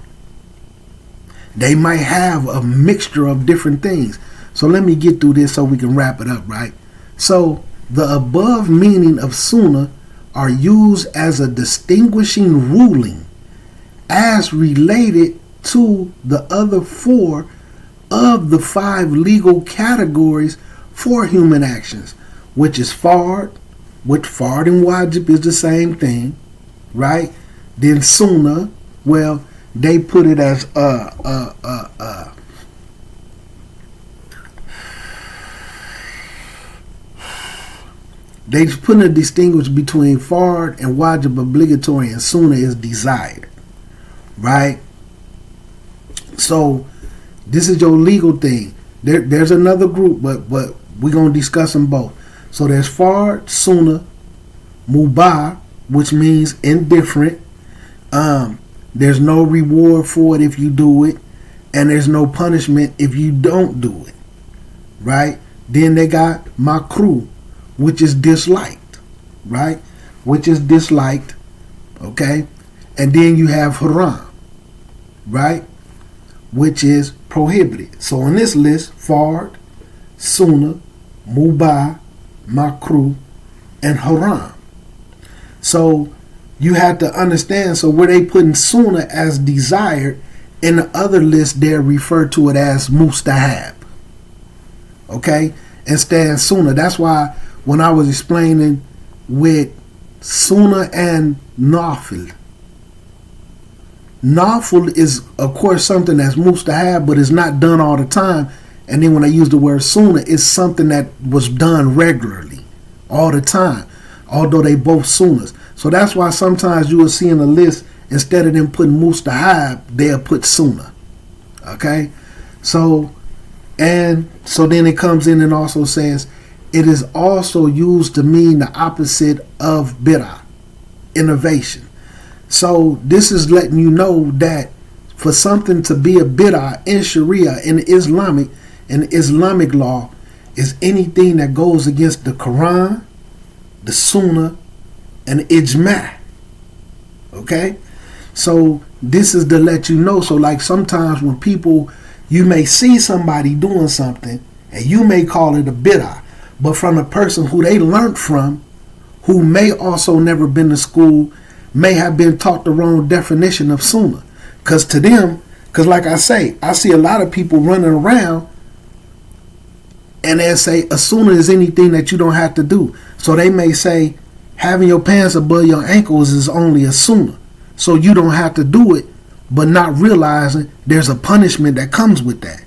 They might have a mixture of different things. So let me get through this so we can wrap it up, right? So the above meaning of Sunnah are used as a distinguishing ruling as related to the other 4 of the 5 legal categories for human actions, which is fard, which fard and wajib is the same thing, right? Then Sunnah, well, they put it as they put a distinguish between fard and wajib obligatory and Sunnah is desired, right? So this is your legal thing. There's another group, but we're gonna discuss them both. So there's fard, Sunnah, mubah, which means indifferent. There's no reward for it if you do it, and there's no punishment if you don't do it, right? Then they got makruh, which is disliked, right? Which is disliked, okay? And then you have haram, right? Which is prohibited. So on this list, fard, Sunnah, mubah, makruh, and haram. So you have to understand, so where they putting Sunnah as desired, in the other list they refer to it as mustahab. Okay? Instead of Sunnah. That's why when I was explaining with Sunnah and Nafil, Nafil is of course something that's mustahab, but it's not done all the time. And then when I use the word Sunnah, it's something that was done regularly, all the time, although they both Sunnahs. So that's why sometimes you will see in the list, instead of them putting mustahab, they'll put Sunnah. Okay? So, and so then it comes in and also says, it is also used to mean the opposite of bid'ah, innovation. So this is letting you know that for something to be a bid'ah in Sharia, in Islamic law, is anything that goes against the Quran, the Sunnah, and ijma'. Okay? So this is to let you know. So like sometimes when people, you may see somebody doing something and you may call it a bid'ah, but from a person who they learned from, who may also never been to school, may have been taught the wrong definition of Sunnah. Because to them, because like I say, I see a lot of people running around and they say a Sunnah is anything that you don't have to do. So they may say having your pants above your ankles is only a Sunnah. So you don't have to do it, but not realizing there's a punishment that comes with that.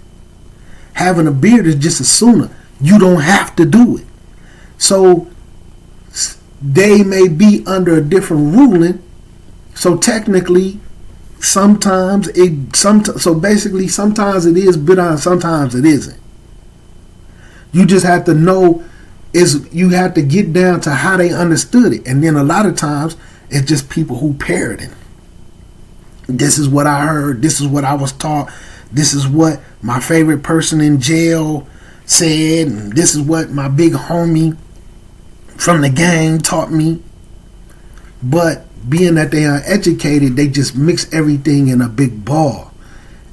Having a beard is just a Sunnah. You don't have to do it. So they may be under a different ruling. So technically, sometimes it is bid'ah and sometimes it isn't. You just have to know, you have to get down to how they understood it. And then a lot of times it's just people who parroting. This is what I heard, this is what I was taught, this is what my favorite person in jail said, and this is what my big homie from the gang taught me. But being that they are educated, they just mix everything in a big ball.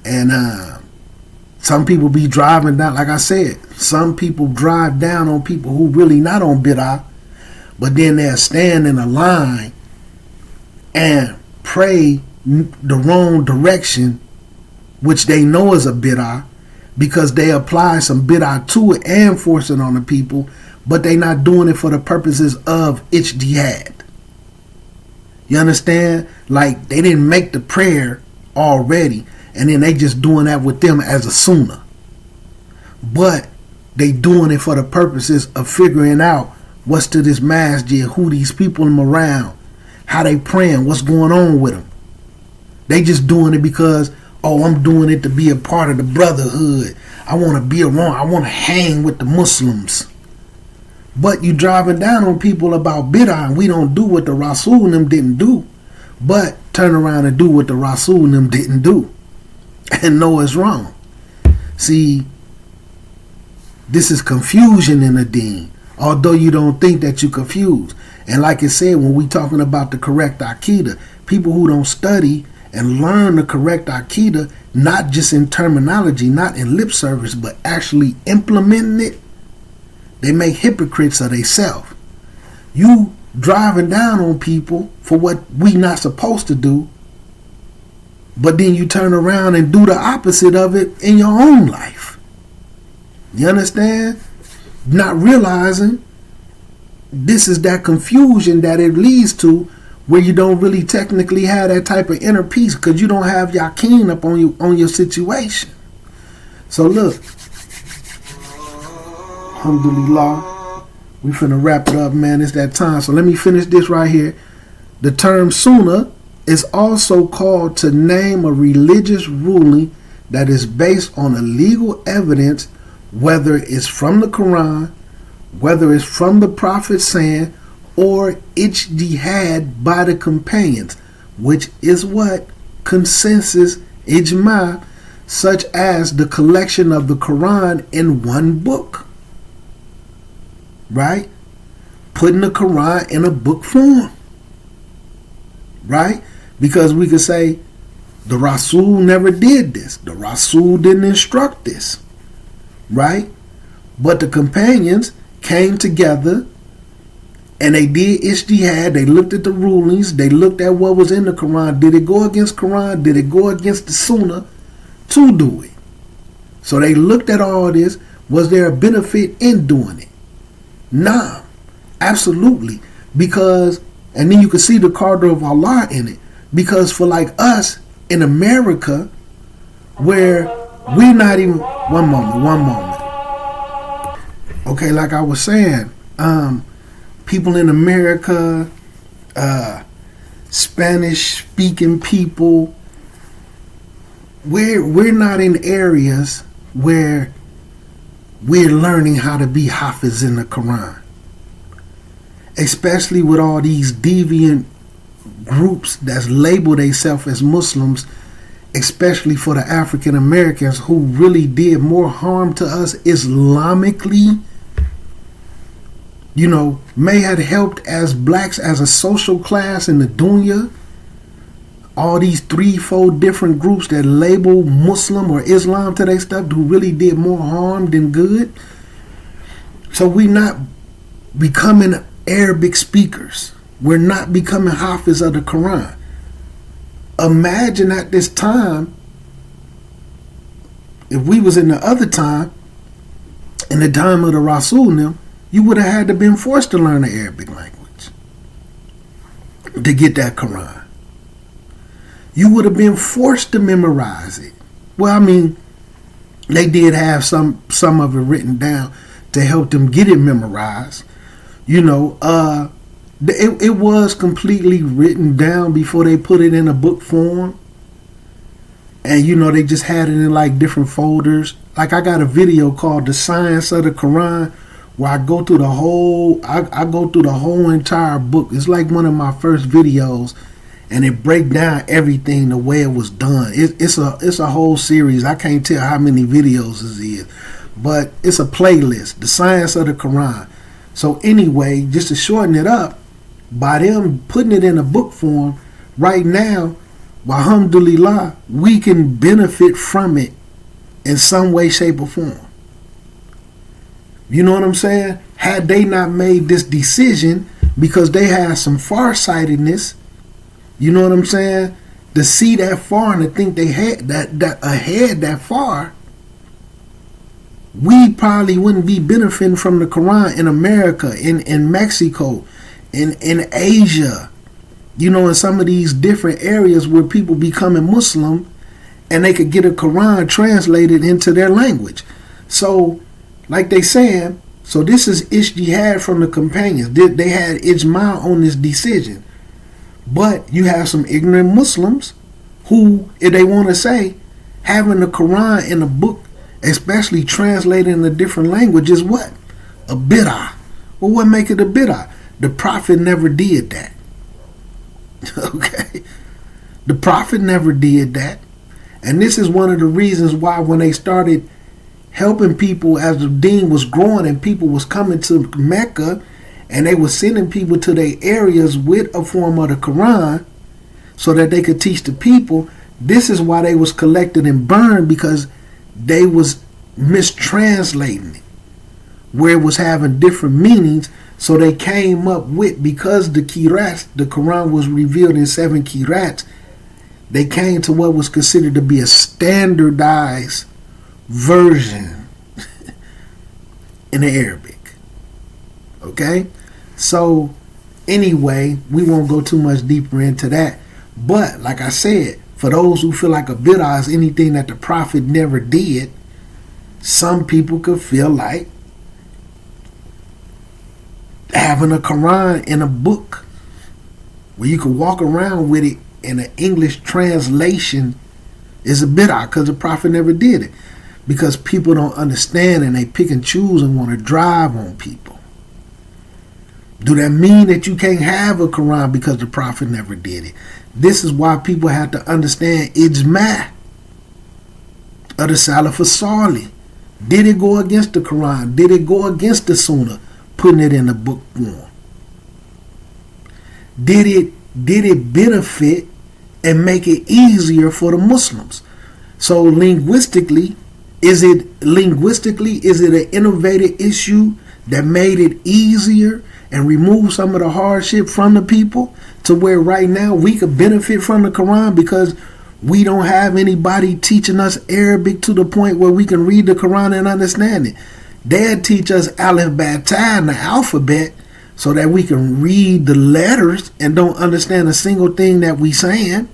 And Some people be driving down, like I said, some people drive down on people who really not on bid'ah, but then they'll stand in a line and pray the wrong direction, which they know is a bid'ah, because they apply some bid'ah to it and force it on the people, but they not doing it for the purposes of ijtihad. You understand? Like, they didn't make the prayer already, and then they just doing that with them as a sunnah. But they doing it for the purposes of figuring out what's to this masjid, who these people are around, how they praying, what's going on with them. They just doing it because, oh, I'm doing it to be a part of the brotherhood. I want to be around. I want to hang with the Muslims. But you driving down on people about bid'ah, and we don't do what the Rasul and them didn't do, but turn around and do what the Rasul and them didn't do, and know it's wrong. See, this is confusion in the deen, although you don't think that you're confused. And like I said, when we talking about the correct Aqeedah, people who don't study and learn the correct Aqeedah, not just in terminology, not in lip service, but actually implementing it, they make hypocrites of themselves. You driving down on people for what we not supposed to do, but then you turn around and do the opposite of it in your own life. You understand? Not realizing this is that confusion that it leads to, where you don't really technically have that type of inner peace because you don't have yaqeen up on your situation. So look, alhamdulillah, we finna wrap it up, man. It's that time. So let me finish this right here. The term sunnah is also called to name a religious ruling that is based on a legal evidence, whether it's from the Quran, whether it's from the Prophet saying, or ijtihad by the companions, which is what? Consensus, ijma, such as the collection of the Quran in one book. Right? Putting the Quran in a book form. Right? Because we could say, the Rasul never did this. The Rasul didn't instruct this. Right? But the companions came together and they did ijtihad. They looked at the rulings. They looked at what was in the Quran. Did it go against Quran? Did it go against the Sunnah to do it? So they looked at all this. Was there a benefit in doing it? Nah, absolutely. Because, and then you can see the qadr of Allah in it. Because for like us in America, where we're not even, one moment. Okay, like I was saying, people in America, Spanish speaking people, we're not in areas where we're learning how to be hafiz in the Quran. Especially with all these deviant groups that's labeled themselves as Muslims, especially for the African Americans who really did more harm to us Islamically, you know, may have helped as blacks as a social class in the dunya. All these 3-4 different groups that label Muslim or Islam to their stuff who really did more harm than good. So we're not becoming Arabic speakers. We're not becoming hafiz of the Quran. Imagine at this time, if we was in the other time, in the time of the Rasul now, you would have had to been forced to learn the Arabic language to get that Quran. You would have been forced to memorize it. Well, I mean, they did have some of it written down to help them get it memorized. You know, it was completely written down before they put it in a book form. And, you know, they just had it in like different folders. Like I got a video called The Science of the Quran, where I go through the whole, I go through the whole entire book. It's like one of my first videos, and it break down everything the way it was done. It's a whole series. I can't tell how many videos this is, but it's a playlist, The Science of the Quran. So anyway, just to shorten it up, by them putting it in a book form, right now, alhamdulillah, we can benefit from it in some way, shape, or form. You know what I'm saying? Had they not made this decision because they had some farsightedness, you know what I'm saying, to see that far and to think they had that ahead that far, we probably wouldn't be benefiting from the Quran in America, in Mexico, in Asia, you know, in some of these different areas where people becoming Muslim and they could get a Quran translated into their language. So, like they saying, so this is ijtihad from the companions. They had ijma on this decision. But you have some ignorant Muslims who, if they want to say, having the Quran in a book, especially translated in a different language, is what? A bid'ah. Well, what make it a bid'ah? The Prophet never did that. Okay? The Prophet never did that. And this is one of the reasons why when they started helping people as the deen was growing and people was coming to Mecca and they were sending people to their areas with a form of the Quran so that they could teach the people, this is why they was collected and burned, because they was mistranslating it, where it was having different meanings. So they came up with, because the qirats, the Quran was revealed in 7 qirats, they came to what was considered to be a standardized version in the Arabic. Okay? So anyway, we won't go too much deeper into that. But like I said, for those who feel like a bid'ah is anything that the Prophet never did, some people could feel like having a Quran in a book where you could walk around with it in an English translation is a bid'ah because the Prophet never did it. Because people don't understand and they pick and choose and want to drive on people. Do that mean that you can't have a Quran because the Prophet never did it? This is why people have to understand ijma of the Salaf as-Salih. Did it go against the Quran? Did it go against the Sunnah, putting it in a book form? Did it benefit and make it easier for the Muslims? So linguistically, is it an innovative issue that made it easier and removed some of the hardship from the people to where right now we could benefit from the Quran because we don't have anybody teaching us Arabic to the point where we can read the Quran and understand it? They'll teach us Alif Ba Ta and the alphabet so that we can read the letters and don't understand a single thing that we saying.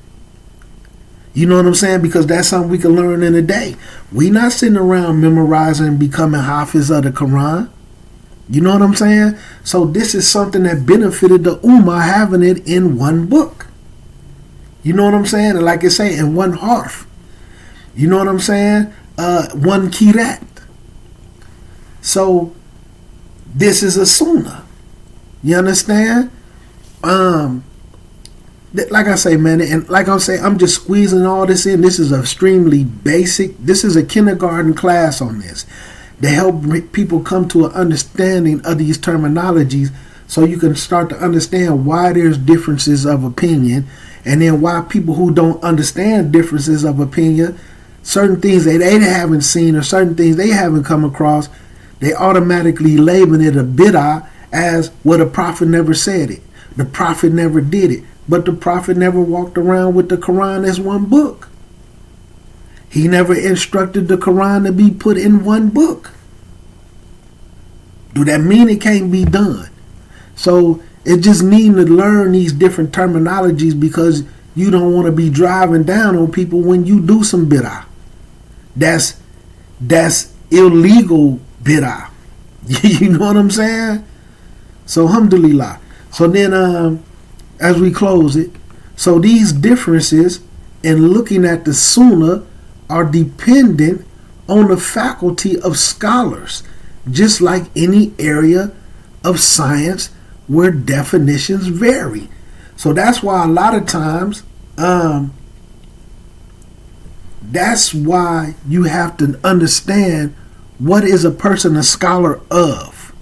You know what I'm saying? Because that's something we can learn in a day. We not sitting around memorizing and becoming hafiz of the Quran. You know what I'm saying? So this is something that benefited the Ummah, having it in one book. You know what I'm saying? And like I say, in one harf. You know what I'm saying? One qirat. So this is a sunnah. You understand? Like I say, man, and like I'm saying, I'm just squeezing all this in. This is extremely basic. This is a kindergarten class on this to help people come to an understanding of these terminologies so you can start to understand why there's differences of opinion, and then why people who don't understand differences of opinion, certain things that they haven't seen or certain things they haven't come across, they automatically label it a bid'ah as, well, the Prophet never said it. The Prophet never did it. But the Prophet never walked around with the Quran as one book. He never instructed the Quran to be put in one book. Do that mean it can't be done? So it just needing to learn these different terminologies because you don't want to be driving down on people when you do some bid'ah. That's illegal bid'ah. You know what I'm saying? So alhamdulillah. So then as we close it, so these differences in looking at the Sunnah are dependent on the faculty of scholars, just like any area of science where definitions vary. So that's why a lot of times, that's why you have to understand what is a person a scholar of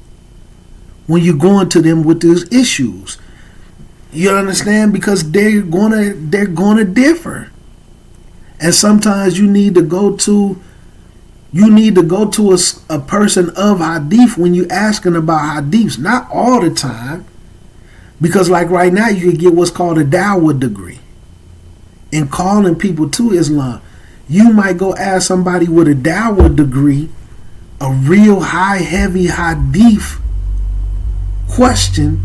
when you're going to them with these issues. You understand? Because they're gonna differ. And sometimes you need to go to You need to go to a person of hadith when you asking about hadiths. Not all the time. Because like right now, you can get what's called a dawah degree. And calling people to Islam. You might go ask somebody with a dawah degree a real high, heavy hadith question,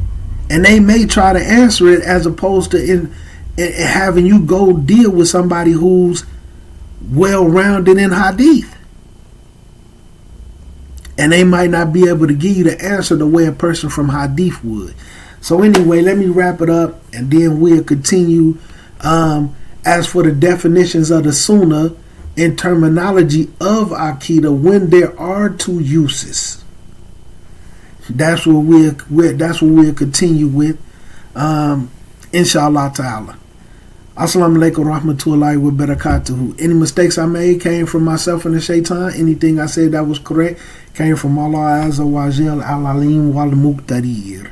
and they may try to answer it, as opposed to in having you go deal with somebody who's well-rounded in hadith. And they might not be able to give you the answer the way a person from hadith would. So anyway, let me wrap it up, and then we'll continue. As for the definitions of the Sunnah and terminology of Aqeedah, when there are two uses, that's what we'll continue with, inshallah ta'ala. Assalamu alaikum rahmatullahi wa barakatuhu. Any mistakes I made came from myself and the shaitan. Anything I said that was correct came from Allah Azza wa Jal al-Alim wal-Muqtadir.